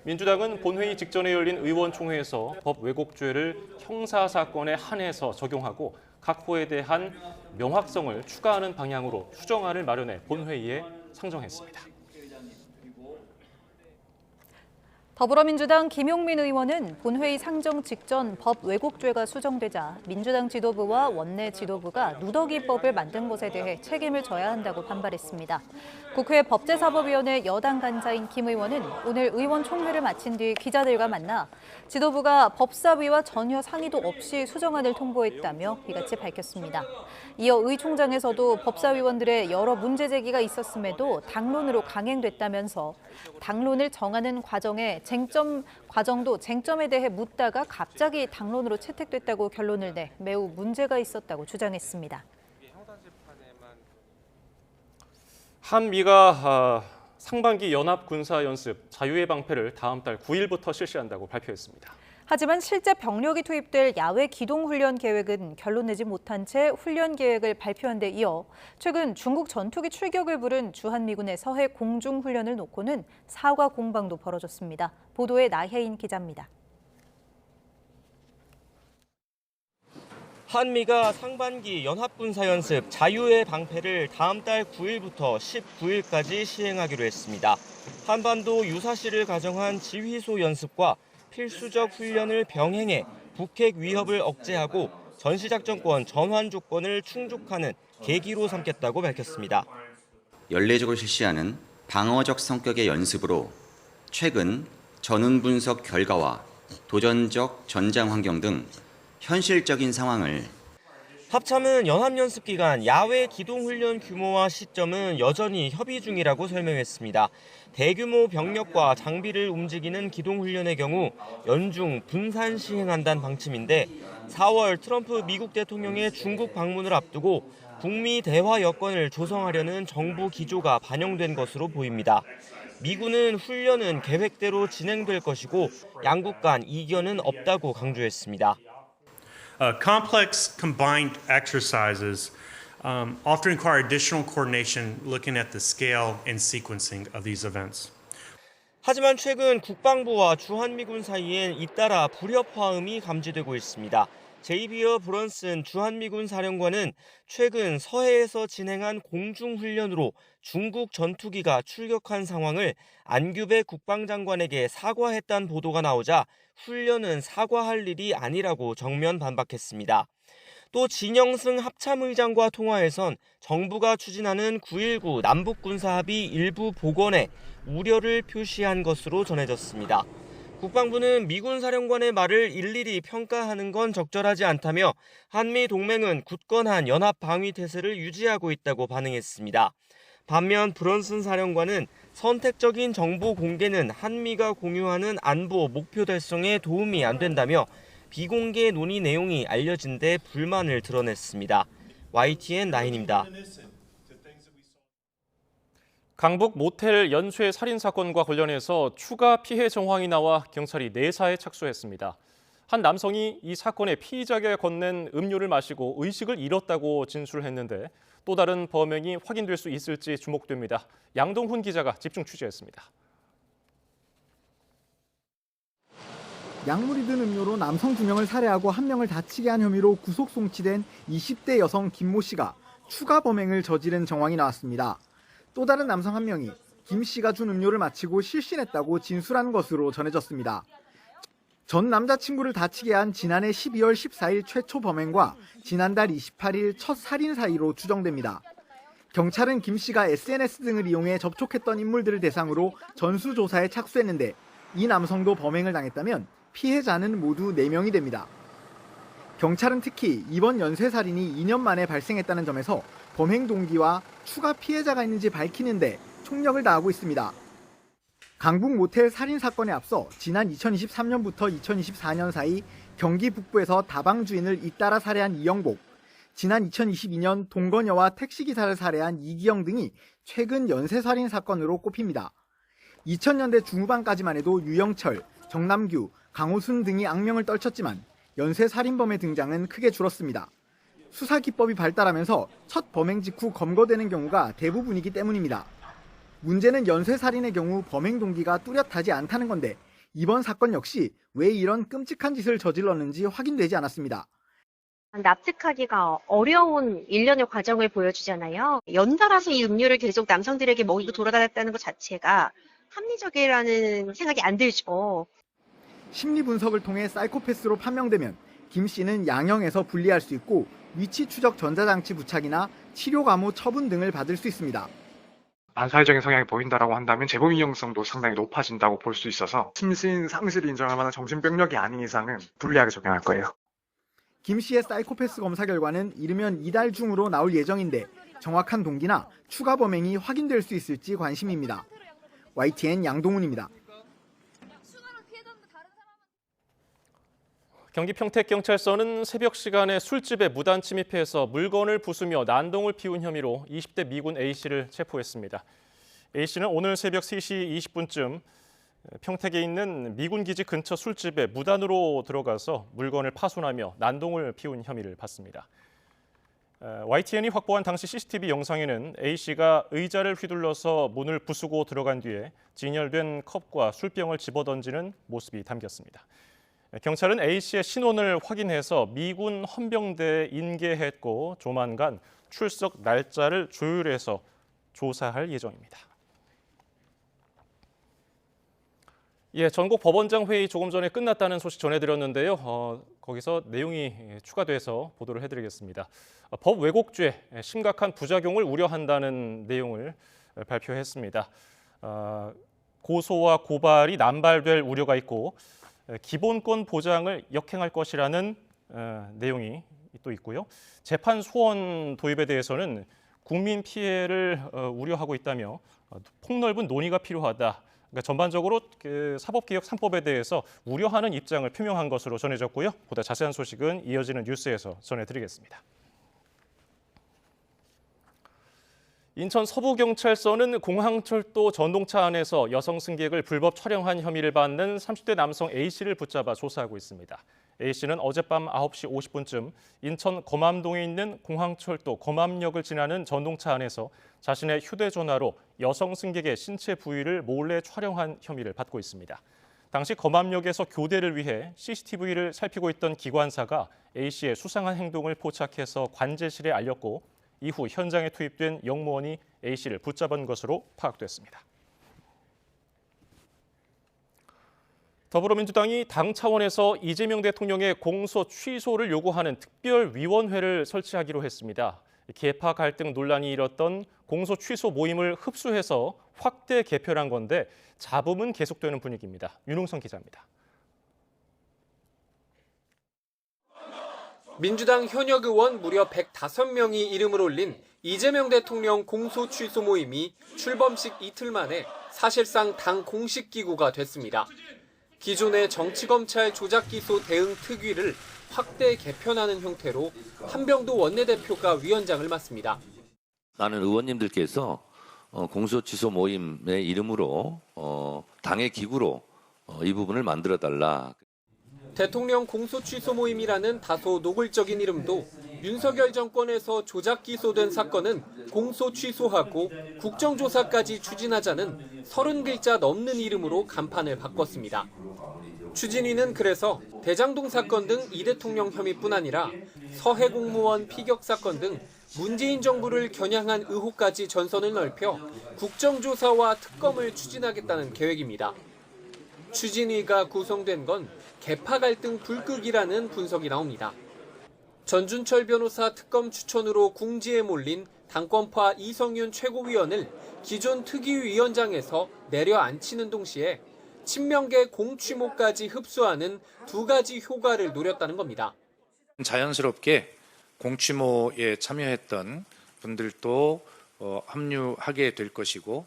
민주당은 본회의 직전에 열린 의원총회에서 법 왜곡죄를 형사사건에 한해서 적용하고 각 호에 대한 명확성을 추가하는 방향으로 수정안을 마련해 본회의에 상정했습니다. 더불어민주당 김용민 의원은 본회의 상정 직전 법 왜곡죄가 수정되자 민주당 지도부와 원내 지도부가 누더기법을 만든 것에 대해 책임을 져야 한다고 반발했습니다. 국회 법제사법위원회 여당 간사인 김 의원은 오늘 의원총회를 마친 뒤 기자들과 만나 지도부가 법사위와 전혀 상의도 없이 수정안을 통보했다며 이같이 밝혔습니다. 이어 의 총장에서도 법사위원들의 여러 문제 제기가 있었음에도 당론으로 강행됐다면서 당론을 정하는 과정도 쟁점에 대해 묻다가 갑자기 당론으로 채택됐다고 결론을 내 매우 문제가 있었다고 주장했습니다. 한미가 상반기 연합군사연습 자유의 방패를 다음 달 9일부터 실시한다고 발표했습니다. 하지만 실제 병력이 투입될 야외 기동훈련 계획은 결론 내지 못한 채 훈련 계획을 발표한 데 이어 최근 중국 전투기 출격을 부른 주한미군의 서해 공중훈련을 놓고는 사과 공방도 벌어졌습니다. 보도에 나혜인 기자입니다. 한미가 상반기 연합군사연습 자유의 방패를 다음 달 9일부터 19일까지 시행하기로 했습니다. 한반도 유사시를 가정한 지휘소 연습과 필수적 훈련을 병행해 북핵 위협을 억제하고 전시작전권 전환 조건을 충족하는 계기로 삼겠다고 밝혔습니다. 연례적으로 실시하는 방어적 성격의 연습으로 최근 전운 분석 결과와 도전적 전장 환경 등 현실적인 상황을 합참은 연합연습 기간 야외 기동훈련 규모와 시점은 여전히 협의 중이라고 설명했습니다. 대규모 병력과 장비를 움직이는 기동훈련의 경우 연중 분산 시행한다는 방침인데 4월 트럼프 미국 대통령의 중국 방문을 앞두고 북미 대화 여건을 조성하려는 정부 기조가 반영된 것으로 보입니다. 미군은 훈련은 계획대로 진행될 것이고 양국 간 이견은 없다고 강조했습니다. Complex combined exercises often require additional coordination looking at the scale and sequencing of these events. 하지만 최근 국방부와 주한미군 사이엔 잇따라 불협화음이 감지되고 있습니다. 제이비어 브런슨 주한미군 사령관은 최근 서해에서 진행한 공중훈련으로 중국 전투기가 출격한 상황을 안규백 국방장관에게 사과했다는 보도가 나오자 훈련은 사과할 일이 아니라고 정면 반박했습니다. 또 진영승 합참의장과 통화에선 정부가 추진하는 9.19 남북군사합의 일부 복원에 우려를 표시한 것으로 전해졌습니다. 국방부는 미군 사령관의 말을 일일이 평가하는 건 적절하지 않다며 한미 동맹은 굳건한 연합 방위 태세를 유지하고 있다고 반응했습니다. 반면 브런슨 사령관은 선택적인 정보 공개는 한미가 공유하는 안보 목표 달성에 도움이 안 된다며 비공개 논의 내용이 알려진 데 불만을 드러냈습니다. YTN9입니다. 강북 모텔 연쇄 살인 사건과 관련해서 추가 피해 정황이 나와 경찰이 내사에 착수했습니다. 한 남성이 이 사건의 피의자에게 건넨 음료를 마시고 의식을 잃었다고 진술했는데 또 다른 범행이 확인될 수 있을지 주목됩니다. 양동훈 기자가 집중 취재했습니다. 약물이 든 음료로 남성 2명을 살해하고 1명을 다치게 한 혐의로 구속 송치된 20대 여성 김모 씨가 추가 범행을 저지른 정황이 나왔습니다. 또 다른 남성 1명이 김 씨가 준 음료를 마치고 실신했다고 진술한 것으로 전해졌습니다. 전 남자친구를 다치게 한 지난해 12월 14일 최초 범행과 지난달 28일 첫 살인 사이로 추정됩니다. 경찰은 김 씨가 SNS 등을 이용해 접촉했던 인물들을 대상으로 전수조사에 착수했는데 이 남성도 범행을 당했다면 피해자는 모두 4명이 됩니다. 경찰은 특히 이번 연쇄살인이 2년 만에 발생했다는 점에서 범행 동기와 추가 피해자가 있는지 밝히는 데 총력을 다하고 있습니다. 강북 모텔 살인 사건에 앞서 지난 2023년부터 2024년 사이 경기 북부에서 다방 주인을 잇따라 살해한 이영복, 지난 2022년 동거녀와 택시기사를 살해한 이기영 등이 최근 연쇄살인 사건으로 꼽힙니다. 2000년대 중후반까지만 해도 유영철, 정남규, 강호순 등이 악명을 떨쳤지만 연쇄살인범의 등장은 크게 줄었습니다. 수사 기법이 발달하면서 첫 범행 직후 검거되는 경우가 대부분이기 때문입니다. 문제는 연쇄살인의 경우 범행 동기가 뚜렷하지 않다는 건데 이번 사건 역시 왜 이런 끔찍한 짓을 저질렀는지 확인되지 않았습니다. 납득하기가 어려운 일련의 과정을 보여주잖아요. 연달아서 이 음료를 계속 남성들에게 먹이고 돌아다녔다는 것 자체가 합리적이라는 생각이 안 들죠. 심리 분석을 통해 사이코패스로 판명되면 김 씨는 양형에서 분리할 수 있고 위치 추적 전자장치 부착이나 치료 감호 처분 등을 받을 수 있습니다. 반사회적인 성향이 보인다라고 한다면 재범 위험성도 상당히 높아진다고 볼 수 있어서 심신 상실을 인정할 만한 정신병력이 아닌 이상은 불리하게 적용할 거예요. 김 씨의 사이코패스 검사 결과는 이르면 이달 중으로 나올 예정인데 정확한 동기나 추가 범행이 확인될 수 있을지 관심입니다. YTN 양동훈입니다. 경기 평택경찰서는 새벽 시간에 술집에 무단 침입해서 물건을 부수며 난동을 피운 혐의로 20대 미군 A씨를 체포했습니다. A씨는 오늘 새벽 3시 20분쯤 평택에 있는 미군 기지 근처 술집에 무단으로 들어가서 물건을 파손하며 난동을 피운 혐의를 받습니다. YTN이 확보한 당시 CCTV 영상에는 A씨가 의자를 휘둘러서 문을 부수고 들어간 뒤에 진열된 컵과 술병을 집어던지는 모습이 담겼습니다. 경찰은 A씨의 신원을 확인해서 미군 헌병대에 인계했고 조만간 출석 날짜를 조율해서 조사할 예정입니다. 전국 법원장 회의 조금 전에 끝났다는 소식 전해드렸는데요. 거기서 내용이 추가돼서 보도를 해드리겠습니다. 법 왜곡죄, 심각한 부작용을 우려한다는 내용을 발표했습니다. 고소와 고발이 남발될 우려가 있고 기본권 보장을 역행할 것이라는 내용이 또 있고요. 재판 소원 도입에 대해서는 국민 피해를 우려하고 있다며 폭넓은 논의가 필요하다. 그러니까 전반적으로 사법개혁 3법에 대해서 우려하는 입장을 표명한 것으로 전해졌고요. 보다 자세한 소식은 이어지는 뉴스에서 전해드리겠습니다. 인천 서부경찰서는 공항철도 전동차 안에서 여성 승객을 불법 촬영한 혐의를 받는 30대 남성 A씨를 붙잡아 조사하고 있습니다. A씨는 어젯밤 9시 50분쯤 인천 검암동에 있는 공항철도 검암역을 지나는 전동차 안에서 자신의 휴대전화로 여성 승객의 신체 부위를 몰래 촬영한 혐의를 받고 있습니다. 당시 검암역에서 교대를 위해 CCTV를 살피고 있던 기관사가 A씨의 수상한 행동을 포착해서 관제실에 알렸고 이후 현장에 투입된 영무원이 A씨를 붙잡은 것으로 파악됐습니다. 더불어민주당이 당 차원에서 이재명 대통령의 공소 취소를 요구하는 특별위원회를 설치하기로 했습니다. 계파 갈등 논란이 일었던 공소 취소 모임을 흡수해서 확대 개편한 건데 잡음은 계속되는 분위기입니다. 윤홍성 기자입니다. 민주당 현역 의원 무려 105명이 이름을 올린 이재명 대통령 공소 취소 모임이 출범식 이틀 만에 사실상 당 공식 기구가 됐습니다. 기존의 정치검찰 조작기소 대응 특위를 확대 개편하는 형태로 한병도 원내대표가 위원장을 맡습니다. 많은 의원님들께서 공소 취소 모임의 이름으로 당의 기구로 이 부분을 만들어달라. 대통령 공소 취소 모임이라는 다소 노골적인 이름도 윤석열 정권에서 조작 기소된 사건은 공소 취소하고 국정조사까지 추진하자는 30글자 넘는 이름으로 간판을 바꿨습니다. 추진위는 그래서 대장동 사건 등 이 대통령 혐의뿐 아니라 서해 공무원 피격 사건 등 문재인 정부를 겨냥한 의혹까지 전선을 넓혀 국정조사와 특검을 추진하겠다는 계획입니다. 추진위가 구성된 건 계파 갈등 불극이라는 분석이 나옵니다. 전준철 변호사 특검 추천으로 궁지에 몰린 당권파 이성윤 최고위원을 기존 특위위원장에서 내려앉히는 동시에 친명계 공취모까지 흡수하는 두 가지 효과를 노렸다는 겁니다. 자연스럽게 공취모에 참여했던 분들도 합류하게 될 것이고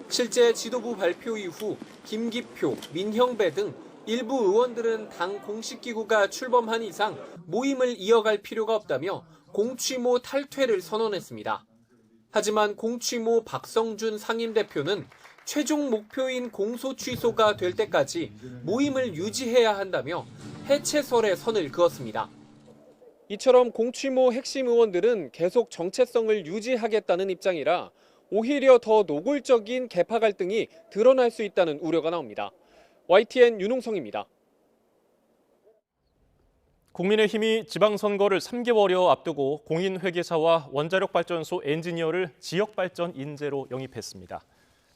실제 지도부 발표 이후 김기표, 민형배 등 일부 의원들은 당 공식 기구가 출범한 이상 모임을 이어갈 필요가 없다며 공취모 탈퇴를 선언했습니다. 하지만 공취모 박성준 상임대표는 최종 목표인 공소 취소가 될 때까지 모임을 유지해야 한다며 해체설에 선을 그었습니다. 이처럼 공취모 핵심 의원들은 계속 정체성을 유지하겠다는 입장이라 오히려 더 노골적인 계파 갈등이 드러날 수 있다는 우려가 나옵니다. YTN 윤홍성입니다. 국민의힘이 지방선거를 3개월여 앞두고 공인회계사와 원자력발전소 엔지니어를 지역발전 인재로 영입했습니다.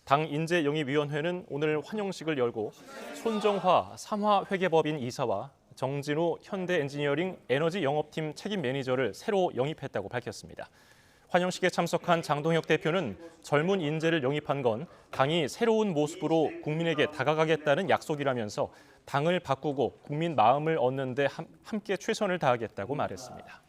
당 인재영입위원회는 오늘 환영식을 열고 손정화 삼화회계법인 이사와 정진우 현대엔지니어링 에너지 영업팀 책임 매니저를 새로 영입했다고 밝혔습니다. 환영식에 참석한 장동혁 대표는 젊은 인재를 영입한 건 당이 새로운 모습으로 국민에게 다가가겠다는 약속이라면서 당을 바꾸고 국민 마음을 얻는 데 함께 최선을 다하겠다고 말했습니다.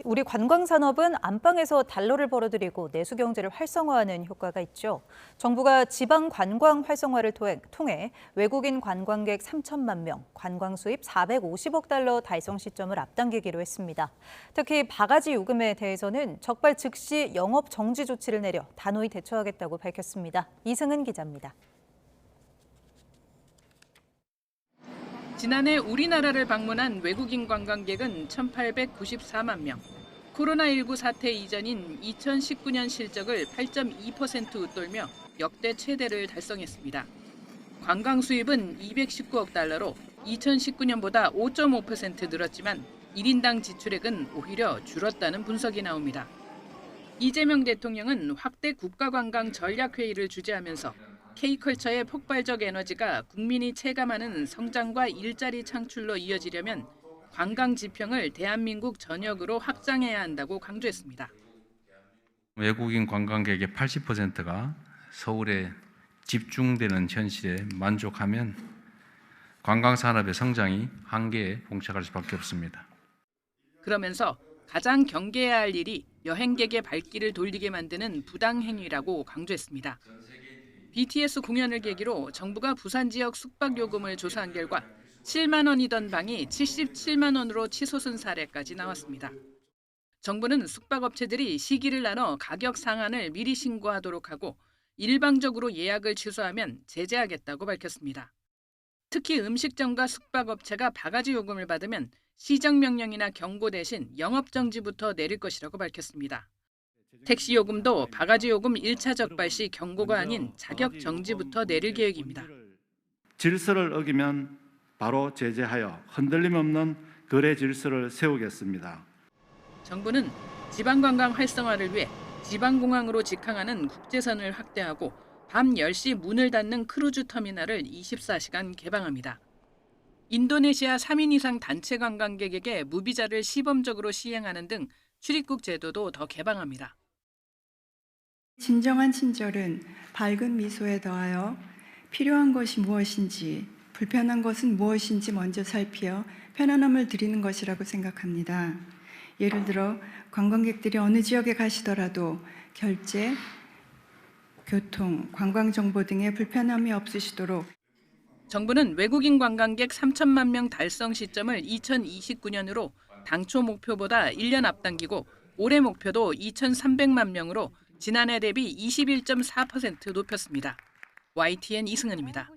우리 관광산업은 안방에서 달러를 벌어들이고 내수 경제를 활성화하는 효과가 있죠. 정부가 지방 관광 활성화를 통해 외국인 관광객 3천만 명, 관광 수입 450억 달러 달성 시점을 앞당기기로 했습니다. 특히 바가지 요금에 대해서는 적발 즉시 영업 정지 조치를 내려 단호히 대처하겠다고 밝혔습니다. 이승은 기자입니다. 지난해 우리나라를 방문한 외국인 관광객은 1,894만 명. 코로나19 사태 이전인 2019년 실적을 8.2% 웃돌며 역대 최대를 달성했습니다. 관광 수입은 219억 달러로 2019년보다 5.5% 늘었지만 1인당 지출액은 오히려 줄었다는 분석이 나옵니다. 이재명 대통령은 확대 국가관광 전략회의를 주재하면서 K컬처의 폭발적 에너지가 국민이 체감하는 성장과 일자리 창출로 이어지려면 관광 지평을 대한민국 전역으로 확장해야 한다고 강조했습니다. 외국인 관광객의 80%가 서울에 집중되는 현실에 만족하면 관광산업의 성장이 한계에 봉착할 수밖에 없습니다. 그러면서 가장 경계해야 할 일이 여행객의 발길을 돌리게 만드는 부당행위라고 강조했습니다. BTS 공연을 계기로 정부가 부산 지역 숙박 요금을 조사한 결과 7만 원이던 방이 77만 원으로 치솟은 사례까지 나왔습니다. 정부는 숙박업체들이 시기를 나눠 가격 상한을 미리 신고하도록 하고 일방적으로 예약을 취소하면 제재하겠다고 밝혔습니다. 특히 음식점과 숙박업체가 바가지 요금을 받으면 시정명령이나 경고 대신 영업정지부터 내릴 것이라고 밝혔습니다. 택시 요금도 바가지 요금 1차 적발 시 경고가 아닌 자격 정지부터 내릴 계획입니다. 질서를 어기면 바로 제재하여 흔들림 없는 거래 질서를 세우겠습니다. 정부는 지방관광 활성화를 위해 지방공항으로 직항하는 국제선을 확대하고 밤 10시 문을 닫는 크루즈 터미널을 24시간 개방합니다. 인도네시아 3인 이상 단체 관광객에게 무비자를 시범적으로 시행하는 등 출입국 제도도 더 개방합니다. 진정한 친절은 밝은 미소에 더하여 필요한 것이 무엇인지, 불편한 것은 무엇인지 먼저 살피어 편안함을 드리는 것이라고 생각합니다. 예를 들어 관광객들이 어느 지역에 가시더라도 결제, 교통, 관광정보 등의 불편함이 없으시도록 정부는 외국인 관광객 3천만 명 달성 시점을 2029년으로 당초 목표보다 1년 앞당기고 올해 목표도 2,300만 명으로 지난해 대비 21.4% 높였습니다. YTN 이승은입니다.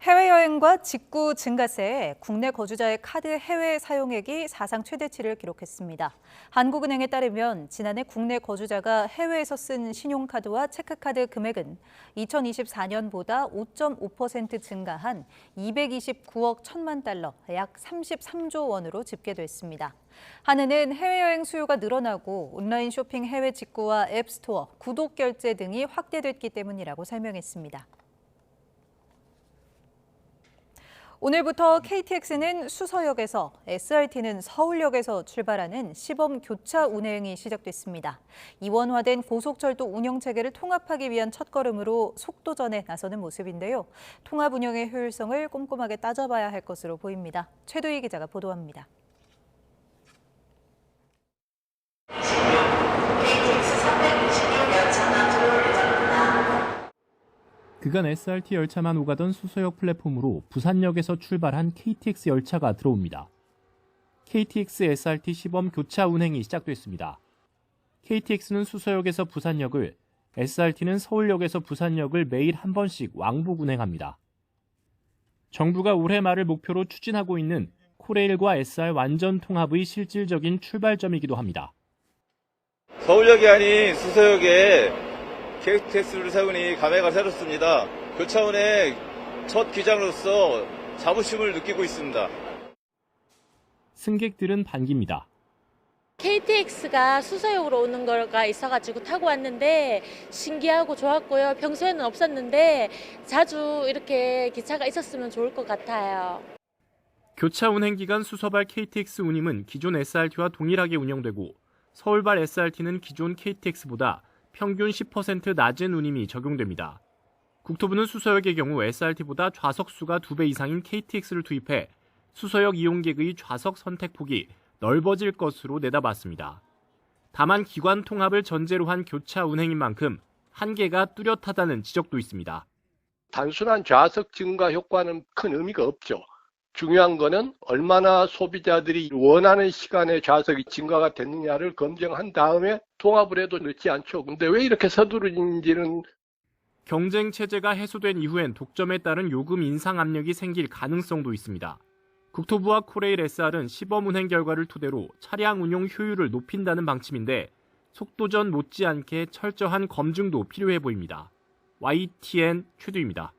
해외여행과 직구 증가세에 국내 거주자의 카드 해외 사용액이 사상 최대치를 기록했습니다. 한국은행에 따르면 지난해 국내 거주자가 해외에서 쓴 신용카드와 체크카드 금액은 2024년보다 5.5% 증가한 229억 1천만 달러, 약 33조 원으로 집계됐습니다. 한은은 해외여행 수요가 늘어나고 온라인 쇼핑 해외 직구와 앱스토어, 구독 결제 등이 확대됐기 때문이라고 설명했습니다. 오늘부터 KTX는 수서역에서, SRT는 서울역에서 출발하는 시범 교차 운행이 시작됐습니다. 이원화된 고속철도 운영 체계를 통합하기 위한 첫걸음으로 속도전에 나서는 모습인데요. 통합 운영의 효율성을 꼼꼼하게 따져봐야 할 것으로 보입니다. 최도희 기자가 보도합니다. 그간 SRT 열차만 오가던 수서역 플랫폼으로 부산역에서 출발한 KTX 열차가 들어옵니다. KTX SRT 시범 교차 운행이 시작됐습니다. KTX는 수서역에서 부산역을, SRT는 서울역에서 부산역을 매일 한 번씩 왕복 운행합니다. 정부가 올해 말을 목표로 추진하고 있는 코레일과 SR 완전 통합의 실질적인 출발점이기도 합니다. 서울역이 아닌 수서역에 KTX를 세우니 감회가 새롭습니다. 교차 운행 첫 기장으로서 자부심을 느끼고 있습니다. 승객들은 반깁니다. KTX가 수서역으로 오는 거가 있어가지고 타고 왔는데 신기하고 좋았고요. 평소에는 없었는데 자주 이렇게 기차가 있었으면 좋을 것 같아요. 교차 운행 기간 수서발 KTX 운임은 기존 SRT와 동일하게 운영되고 서울발 SRT는 기존 KTX보다 평균 10% 낮은 운임이 적용됩니다. 국토부는 수서역의 경우 SRT보다 좌석 수가 2배 이상인 KTX를 투입해 수서역 이용객의 좌석 선택폭이 넓어질 것으로 내다봤습니다. 다만 기관 통합을 전제로 한 교차 운행인 만큼 한계가 뚜렷하다는 지적도 있습니다. 단순한 좌석 증가 효과는 큰 의미가 없죠. 중요한 거는 얼마나 소비자들이 원하는 시간에 좌석이 증가가 됐느냐를 검증한 다음에 통합을 해도 늦지 않죠. 근데 왜 이렇게 서두르는지는. 경쟁 체제가 해소된 이후엔 독점에 따른 요금 인상 압력이 생길 가능성도 있습니다. 국토부와 코레일 SR은 시범 운행 결과를 토대로 차량 운용 효율을 높인다는 방침인데 속도전 못지않게 철저한 검증도 필요해 보입니다. YTN 최두입니다.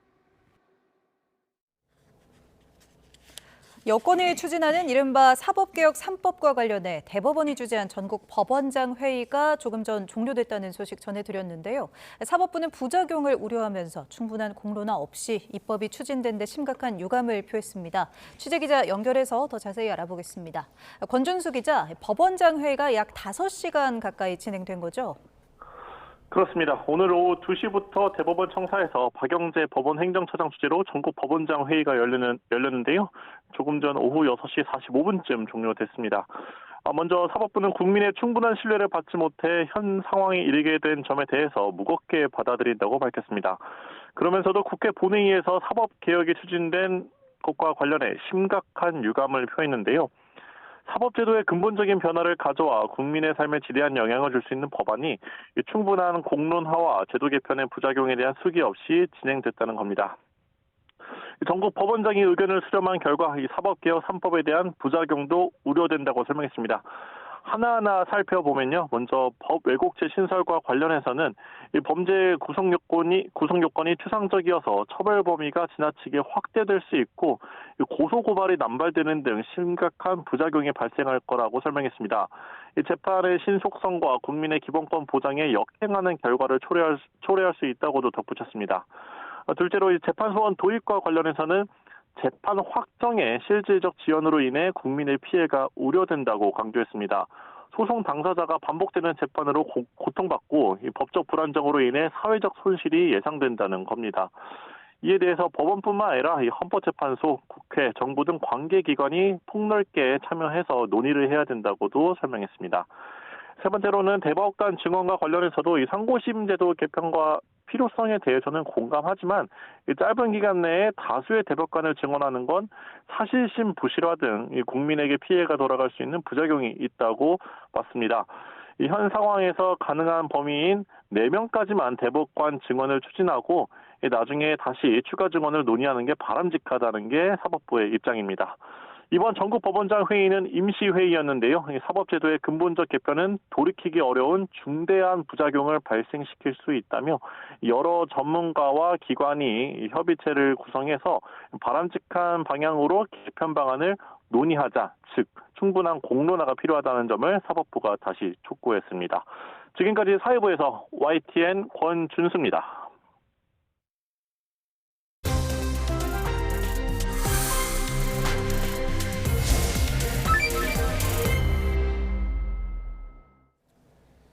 여권이 추진하는 이른바 사법개혁 3법과 관련해 대법원이 주재한 전국 법원장 회의가 조금 전 종료됐다는 소식 전해드렸는데요. 사법부는 부작용을 우려하면서 충분한 공론화 없이 입법이 추진된 데 심각한 유감을 표했습니다. 취재기자 연결해서 더 자세히 알아보겠습니다. 권준수 기자, 법원장 회의가 약 5시간 가까이 진행된 거죠? 그렇습니다. 오늘 오후 2시부터 대법원 청사에서 박영재 법원 행정처장 주재로 전국 법원장 회의가 열렸는데요. 조금 전 오후 6시 45분쯤 종료됐습니다. 먼저 사법부는 국민의 충분한 신뢰를 받지 못해 현 상황에 이르게 된 점에 대해서 무겁게 받아들인다고 밝혔습니다. 그러면서도 국회 본회의에서 사법개혁이 추진된 것과 관련해 심각한 유감을 표했는데요. 사법제도의 근본적인 변화를 가져와 국민의 삶에 지대한 영향을 줄 수 있는 법안이 충분한 공론화와 제도 개편의 부작용에 대한 수기 없이 진행됐다는 겁니다. 전국 법원장이 의견을 수렴한 결과 이 사법개혁 3법에 대한 부작용도 우려된다고 설명했습니다. 하나하나 살펴보면요. 먼저 법 왜곡죄 신설과 관련해서는 이 범죄 구성 요건이 추상적이어서 처벌 범위가 지나치게 확대될 수 있고 고소 고발이 남발되는 등 심각한 부작용이 발생할 거라고 설명했습니다. 이 재판의 신속성과 국민의 기본권 보장에 역행하는 결과를 초래할 수 있다고도 덧붙였습니다. 둘째로 이 재판소원 도입과 관련해서는 재판 확정의 실질적 지연으로 인해 국민의 피해가 우려된다고 강조했습니다. 소송 당사자가 반복되는 재판으로 고통받고 이 법적 불안정으로 인해 사회적 손실이 예상된다는 겁니다. 이에 대해서 법원뿐만 아니라 이 헌법재판소, 국회, 정부 등 관계기관이 폭넓게 참여해서 논의를 해야 된다고도 설명했습니다. 세 번째로는 대법관 증언과 관련해서도 이 상고심 제도 개편과 필요성에 대해서는 공감하지만 이 짧은 기간 내에 다수의 대법관을 증언하는 건 사실심 부실화 등 이 국민에게 피해가 돌아갈 수 있는 부작용이 있다고 봤습니다. 이 현 상황에서 가능한 범위인 4명까지만 대법관 증언을 추진하고 나중에 다시 추가 증언을 논의하는 게 바람직하다는 게 사법부의 입장입니다. 이번 전국 법원장 회의는 임시회의였는데요. 사법제도의 근본적 개편은 돌이키기 어려운 중대한 부작용을 발생시킬 수 있다며 여러 전문가와 기관이 협의체를 구성해서 바람직한 방향으로 개편 방안을 논의하자, 즉 충분한 공론화가 필요하다는 점을 사법부가 다시 촉구했습니다. 지금까지 사회부에서 YTN 권준수입니다.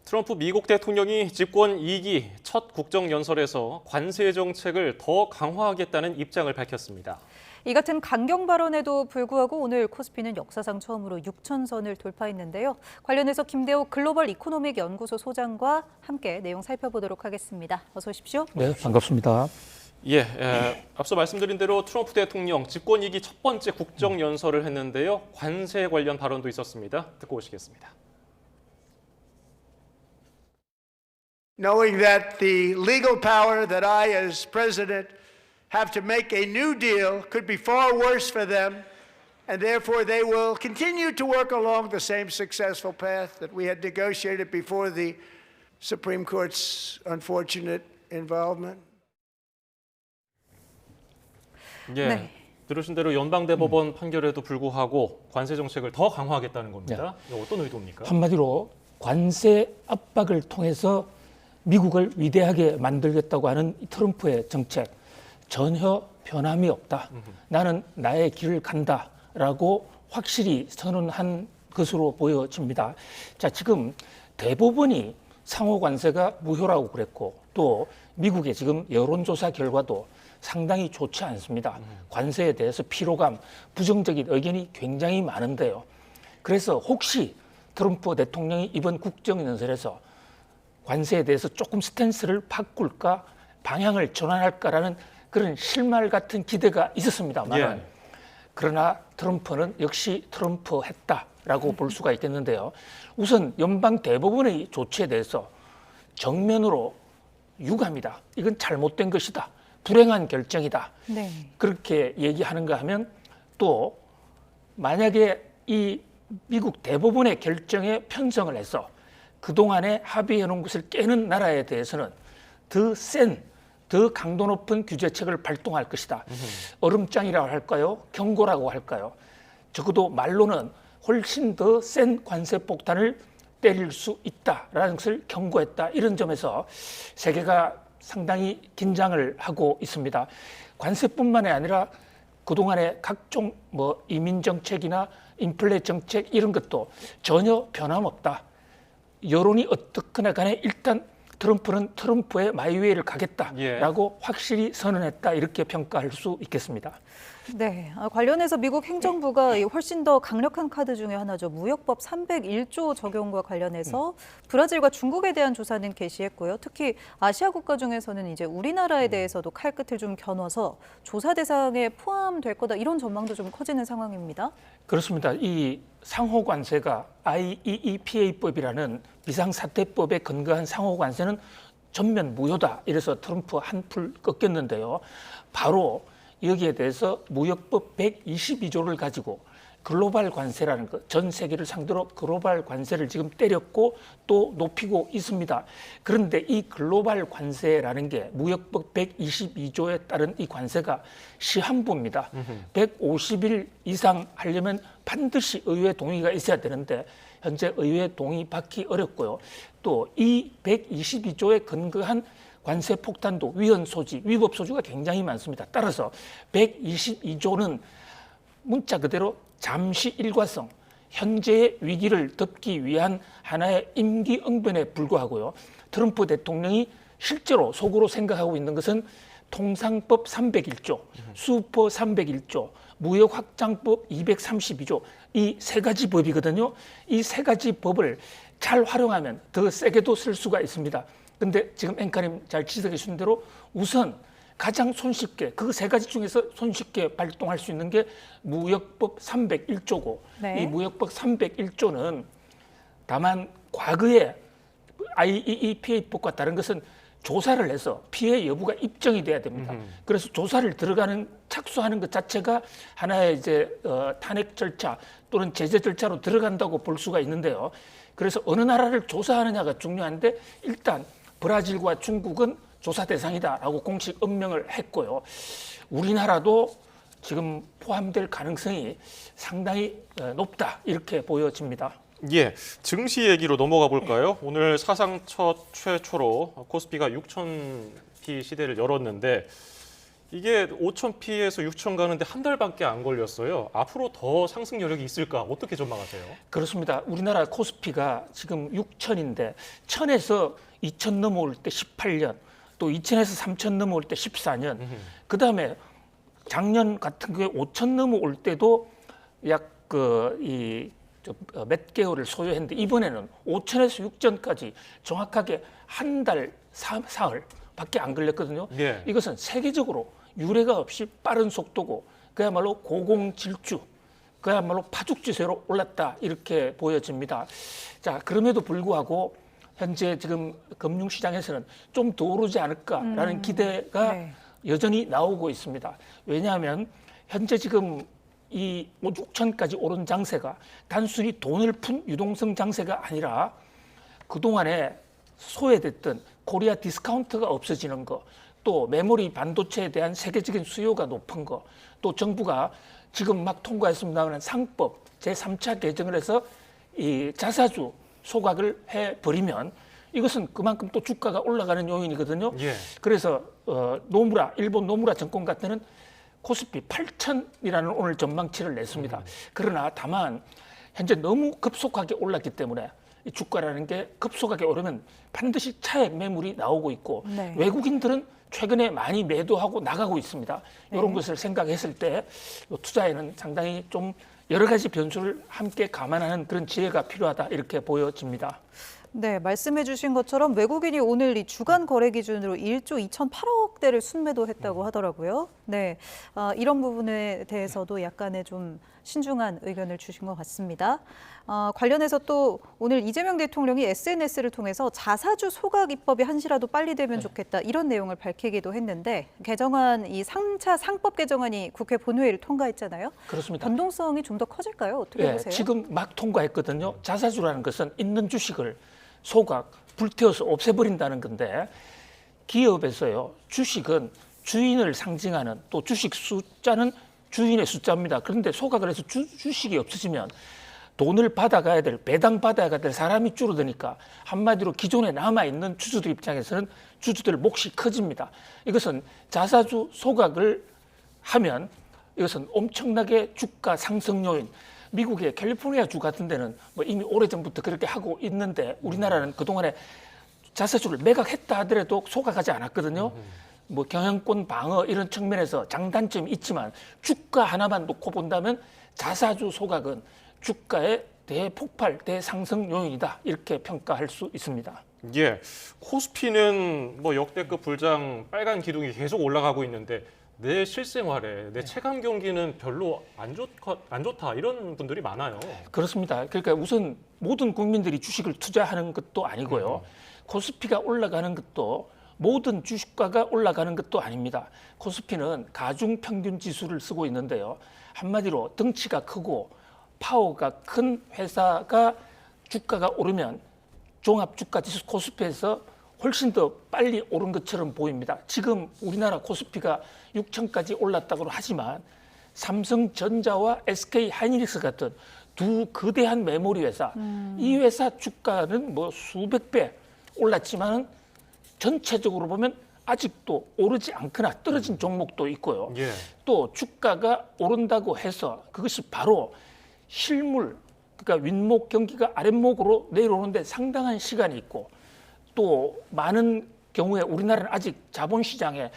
트럼프 미국 대통령이 집권 2기 첫 국정연설에서 관세 정책을 더 강화하겠다는 입장을 밝혔습니다. 이 같은 강경 발언에도 불구하고 오늘 코스피는 역사상 처음으로 6,000선을 돌파했는데요. 관련해서 김대호 글로벌 이코노믹 연구소 소장과 함께 내용 살펴보도록 하겠습니다. 어서 오십시오. 네, 반갑습니다. 앞서 말씀드린 대로 트럼프 대통령 집권 2기 첫 번째 국정연설을 했는데요. 관세 관련 발언도 있었습니다. 듣고 오시겠습니다. Knowing that the legal power that I, as president, have to make a new deal could be far worse for them, and therefore they will continue to work along the same successful path that we had negotiated before the Supreme Court's unfortunate involvement. 네. 들으신 대로 연방대법원 판결에도 불구하고 관세 정책을 더 강화하겠다는 겁니다. 어떤 의도입니까? 한마디로 관세 압박을 통해서 미국을 위대하게 만들겠다고 하는 트럼프의 정책 전혀 변함이 없다. 나는 나의 길을 간다라고 확실히 선언한 것으로 보여집니다. 자, 지금 대법원이 상호 관세가 무효라고 그랬고 또 미국의 지금 여론조사 결과도 상당히 좋지 않습니다. 관세에 대해서 피로감, 부정적인 의견이 굉장히 많은데요. 그래서 혹시 트럼프 대통령이 이번 국정연설에서 관세에 대해서 조금 스탠스를 바꿀까, 방향을 전환할까라는 그런 실말 같은 기대가 있었습니다만 그러나 트럼프는 역시 트럼프 했다라고 볼 수가 있겠는데요. 우선 연방 대법원의 조치에 대해서 정면으로 유감이다. 이건 잘못된 것이다. 불행한 결정이다. 네. 그렇게 얘기하는가 하면 또 만약에 이 미국 대법원의 결정에 편성을 해서 그동안에 합의해놓은 것을 깨는 나라에 대해서는 더 센, 더 강도 높은 규제책을 발동할 것이다. 얼음장이라고 할까요? 경고라고 할까요? 적어도 말로는 훨씬 더 센 관세 폭탄을 때릴 수 있다라는 것을 경고했다. 이런 점에서 세계가 상당히 긴장을 하고 있습니다. 관세뿐만이 아니라 그동안의 각종 이민 정책이나 인플레 정책 이런 것도 전혀 변함없다. 여론이 어떻거나 간에 일단 트럼프는 트럼프의 마이웨이를 가겠다라고 확실히 선언했다. 이렇게 평가할 수 있겠습니다. 네, 관련해서 미국 행정부가 훨씬 더 강력한 카드 중에 하나죠. 무역법 301조 적용과 관련해서 브라질과 중국에 대한 조사는 개시했고요. 특히 아시아 국가 중에서는 이제 우리나라에 대해서도 칼끝을 좀 겨눠서 조사 대상에 포함될 거다. 이런 전망도 좀 커지는 상황입니다. 그렇습니다. 이 상호 관세가 IEEPA법이라는 비상사태법에 근거한 상호 관세는 전면 무효다. 이래서 트럼프 한풀 꺾였는데요. 바로 여기에 대해서 무역법 122조를 가지고 글로벌 관세라는 것, 전 세계를 상대로 글로벌 관세를 지금 때렸고 또 높이고 있습니다. 그런데 이 글로벌 관세라는 게 무역법 122조에 따른 이 관세가 시한부입니다. 150일 이상 하려면 반드시 의회 동의가 있어야 되는데 현재 의회 동의 받기 어렵고요. 또 이 122조에 근거한 관세 폭탄도 위헌 소지, 위법 소지가 굉장히 많습니다. 따라서 122조는 문자 그대로 잠시 일과성, 현재의 위기를 덮기 위한 하나의 임기응변에 불과하고요. 트럼프 대통령이 실제로 속으로 생각하고 있는 것은 통상법 301조, 수퍼 301조, 무역확장법 232조 이 세 가지 법이거든요. 이 세 가지 법을 잘 활용하면 더 세게도 쓸 수가 있습니다. 근데 지금 앵커님 잘 지적해 주신 대로 우선 가장 손쉽게 그 세 가지 중에서 손쉽게 발동할 수 있는 게 무역법 301조고 네. 이 무역법 301조는 다만 과거에 IEEPA법과 다른 것은 조사를 해서 피해 여부가 입증이 돼야 됩니다. 그래서 조사를 들어가는 착수하는 것 자체가 하나의 이제 탄핵 절차 또는 제재 절차로 들어간다고 볼 수가 있는데요. 그래서 어느 나라를 조사하느냐가 중요한데 일단 브라질과 중국은 조사 대상이다라고 공식 엄명을 했고요. 우리나라도 지금 포함될 가능성이 상당히 높다 이렇게 보여집니다. 예, 증시 얘기로 넘어가 볼까요? 오늘 사상 첫 최초로 코스피가 6,000피 시대를 열었는데 이게 5,000피에서 6,000 가는데 한 달밖에 안 걸렸어요. 앞으로 더 상승 여력이 있을까? 어떻게 전망하세요? 그렇습니다. 우리나라 코스피가 지금 6,000인데 1,000에서 2,000 넘어올 때 18년, 또 2,000에서 3,000 넘어올 때 14년, 그다음에 작년 같은 경우에 5,000 넘어올 때도 약 몇 개월을 소요했는데 이번에는 5,000에서 6,000까지 정확하게 한 달 사흘밖에 안 걸렸거든요. 예. 이것은 세계적으로 유례가 없이 빠른 속도고 그야말로 고공질주, 그야말로 파죽지세로 올랐다 이렇게 보여집니다. 자, 그럼에도 불구하고 현재 지금 금융시장에서는 좀 더 오르지 않을까라는 기대가 네. 여전히 나오고 있습니다. 왜냐하면 현재 지금 이 6천까지 오른 장세가 단순히 돈을 푼 유동성 장세가 아니라 그동안에 소외됐던 코리아 디스카운트가 없어지는 거, 또 메모리 반도체에 대한 세계적인 수요가 높은 거, 또 정부가 지금 막 통과했습니다만 상법 제3차 개정을 해서 이 자사주 소각을 해버리면 이것은 그만큼 또 주가가 올라가는 요인이거든요. 예. 그래서 노무라, 일본 노무라 정권 같은 데는 코스피 8,000이라는 오늘 전망치를 냈습니다. 그러나 다만 현재 너무 급속하게 올랐기 때문에 이 주가라는 게 급속하게 오르면 반드시 차액 매물이 나오고 있고 네. 외국인들은 최근에 많이 매도하고 나가고 있습니다. 이런 것을 생각했을 때 투자에는 상당히 좀 여러 가지 변수를 함께 감안하는 그런 지혜가 필요하다 이렇게 보여집니다. 네, 말씀해 주신 것처럼 외국인이 오늘 이 주간 거래 기준으로 1조 2,008억 대를 순매도했다고 하더라고요. 네, 이런 부분에 대해서도 약간의 좀 신중한 의견을 주신 것 같습니다. 관련해서 또 오늘 이재명 대통령이 SNS를 통해서 자사주 소각 입법이 한시라도 빨리 되면 좋겠다 이런 내용을 밝히기도 했는데 개정안 이 3차 상법 개정안이 국회 본회의를 통과했잖아요. 그렇습니다. 변동성이 좀 더 커질까요? 어떻게 보세요? 지금 막 통과했거든요. 자사주라는 것은 있는 주식을 소각, 불태워서 없애버린다는 건데 기업에서요. 주식은 주인을 상징하는 또 주식 숫자는 주인의 숫자입니다. 그런데 소각을 해서 주식이 없어지면 돈을 받아가야 될, 배당 받아야 될 사람이 줄어드니까 한마디로 기존에 남아있는 주주들 입장에서는 주주들 몫이 커집니다. 이것은 자사주 소각을 하면 이것은 엄청나게 주가 상승 요인, 미국의 캘리포니아 주 같은 데는 뭐 이미 오래전부터 그렇게 하고 있는데 우리나라는 그동안에 자사주를 매각했다 하더라도 소각하지 않았거든요. 뭐 경영권 방어 이런 측면에서 장단점이 있지만 주가 하나만 놓고 본다면 자사주 소각은 주가의 대폭발, 대상승 요인이다 이렇게 평가할 수 있습니다. 예, 코스피는 뭐 역대급 불장 빨간 기둥이 계속 올라가고 있는데 내 실생활에 내 체감 경기는 별로 안 좋다 이런 분들이 많아요. 그렇습니다. 그러니까 우선 모든 국민들이 주식을 투자하는 것도 아니고요. 코스피가 올라가는 것도 모든 주식가가 올라가는 것도 아닙니다. 코스피는 가중평균 지수를 쓰고 있는데요. 한마디로 덩치가 크고 파워가 큰 회사가 주가가 오르면 종합주가지수 코스피에서 훨씬 더 빨리 오른 것처럼 보입니다. 지금 우리나라 코스피가 6,000까지 올랐다고 하지만 삼성전자와 SK하이닉스 같은 두 거대한 메모리 회사, 이 회사 주가는 뭐 수백 배 올랐지만 전체적으로 보면 아직도 오르지 않거나 떨어진 종목도 있고요. 또 주가가 오른다고 해서 그것이 바로 실물, 그러니까 윗목 경기가 아랫목으로 내려오는데 상당한 시간이 있고, 또 많은 경우에 우리나라는 아직 자본시장에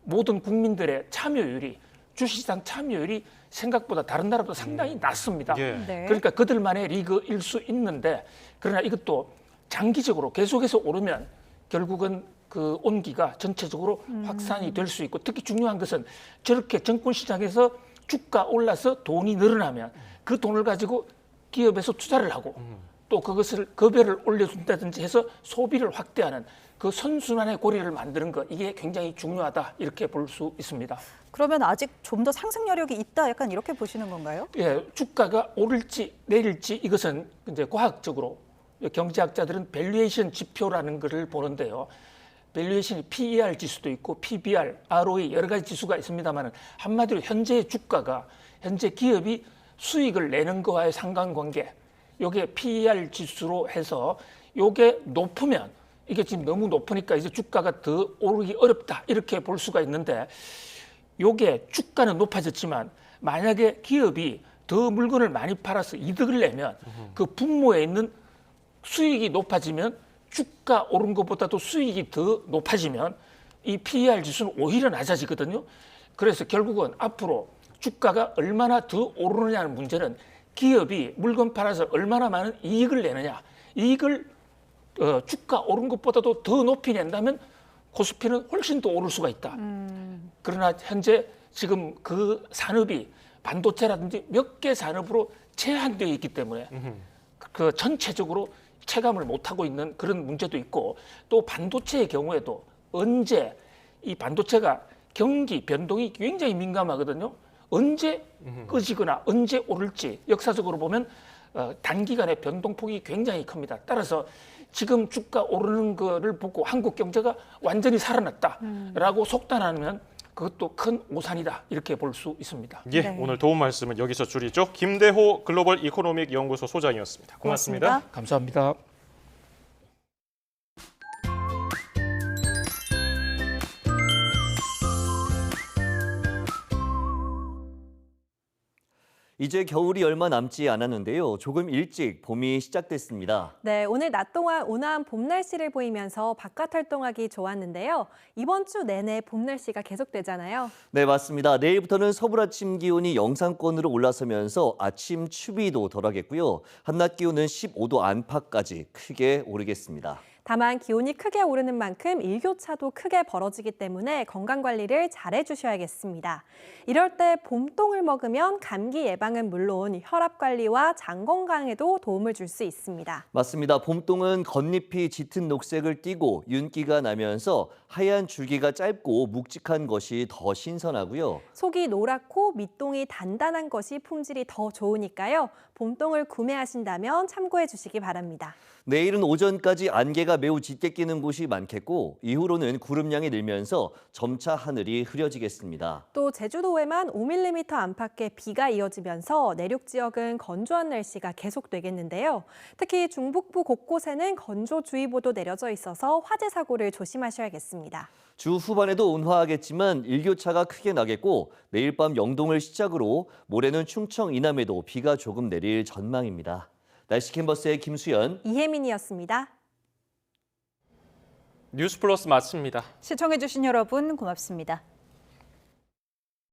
모든 국민들의 참여율이, 주식시장 참여율이 생각보다 다른 나라보다 상당히 낮습니다. 그러니까 그들만의 리그일 수 있는데, 그러나 이것도 장기적으로 계속해서 오르면 결국은 그 온기가 전체적으로 확산이 될 수 있고, 특히 중요한 것은 저렇게 정권시장에서 주가 올라서 돈이 늘어나면 그 돈을 가지고 기업에서 투자를 하고 또 그것을 급여를 올려준다든지 해서 소비를 확대하는 그 선순환의 고리를 만드는 것, 이게 굉장히 중요하다 이렇게 볼 수 있습니다. 그러면 아직 좀 더 상승 여력이 있다, 약간 이렇게 보시는 건가요? 예, 주가가 오를지 내릴지 이것은 이제 과학적으로 경제학자들은 밸류에이션 지표라는 것을 보는데요. 밸류에이션이 PER 지수도 있고 PBR, ROE 여러 가지 지수가 있습니다만, 한마디로 현재의 주가가, 현재 기업이 수익을 내는 거와의 상관관계, 요게 PER 지수로 해서 요게 높으면, 이게 지금 너무 높으니까 이제 주가가 더 오르기 어렵다 이렇게 볼 수가 있는데, 요게 주가는 높아졌지만 만약에 기업이 더 물건을 많이 팔아서 이득을 내면 그 분모에 있는 수익이 높아지면, 주가 오른 것보다도 수익이 더 높아지면 이 PER 지수는 오히려 낮아지거든요. 그래서 결국은 앞으로 주가가 얼마나 더 오르느냐는 문제는 기업이 물건 팔아서 얼마나 많은 이익을 내느냐, 이익을 주가 오른 것보다도 더 높이 낸다면 코스피는 훨씬 더 오를 수가 있다. 그러나 현재 지금 그 산업이 반도체라든지 몇 개 산업으로 제한되어 있기 때문에 그 전체적으로 체감을 못하고 있는 그런 문제도 있고, 또 반도체의 경우에도 언제 이 반도체가 경기 변동이 굉장히 민감하거든요. 언제 꺼지거나 언제 오를지 역사적으로 보면 단기간에 변동폭이 굉장히 큽니다. 따라서 지금 주가 오르는 거를 보고 한국 경제가 완전히 살아났다라고 속단하면 그것도 큰 오산이다 이렇게 볼 수 있습니다. 예, 오늘 도움 말씀은 여기서 줄이죠. 김대호 글로벌 이코노믹 연구소 소장이었습니다. 고맙습니다. 감사합니다. 이제 겨울이 얼마 남지 않았는데요. 조금 일찍 봄이 시작됐습니다. 네, 오늘 낮 동안 온화한 봄 날씨를 보이면서 바깥 활동하기 좋았는데요. 이번 주 내내 봄 날씨가 계속되잖아요. 네, 맞습니다. 내일부터는 서울 아침 기온이 영상권으로 올라서면서 아침 추위도 덜하겠고요. 한낮 기온은 15도 안팎까지 크게 오르겠습니다. 다만 기온이 크게 오르는 만큼 일교차도 크게 벌어지기 때문에 건강관리를 잘 해주셔야겠습니다. 이럴 때 봄동을 먹으면 감기 예방은 물론 혈압관리와 장 건강에도 도움을 줄 수 있습니다. 맞습니다. 봄동은 겉잎이 짙은 녹색을 띠고 윤기가 나면서 하얀 줄기가 짧고 묵직한 것이 더 신선하고요. 속이 노랗고 밑동이 단단한 것이 품질이 더 좋으니까요. 봄동을 구매하신다면 참고해 주시기 바랍니다. 내일은 오전까지 안개가 매우 짙게 끼는 곳이 많겠고, 이후로는 구름량이 늘면서 점차 하늘이 흐려지겠습니다. 또 제주도에만 5mm 안팎의 비가 이어지면서 내륙 지역은 건조한 날씨가 계속되겠는데요. 특히 중북부 곳곳에는 건조주의보도 내려져 있어서 화재 사고를 조심하셔야겠습니다. 주 후반에도 온화하겠지만 일교차가 크게 나겠고, 내일 밤 영동을 시작으로 모레는 충청 이남에도 비가 조금 내릴 전망입니다. 날씨 캔버스의 김수연, 이혜민이었습니다. 뉴스 플러스 마칩니다. 시청해주신 여러분 고맙습니다.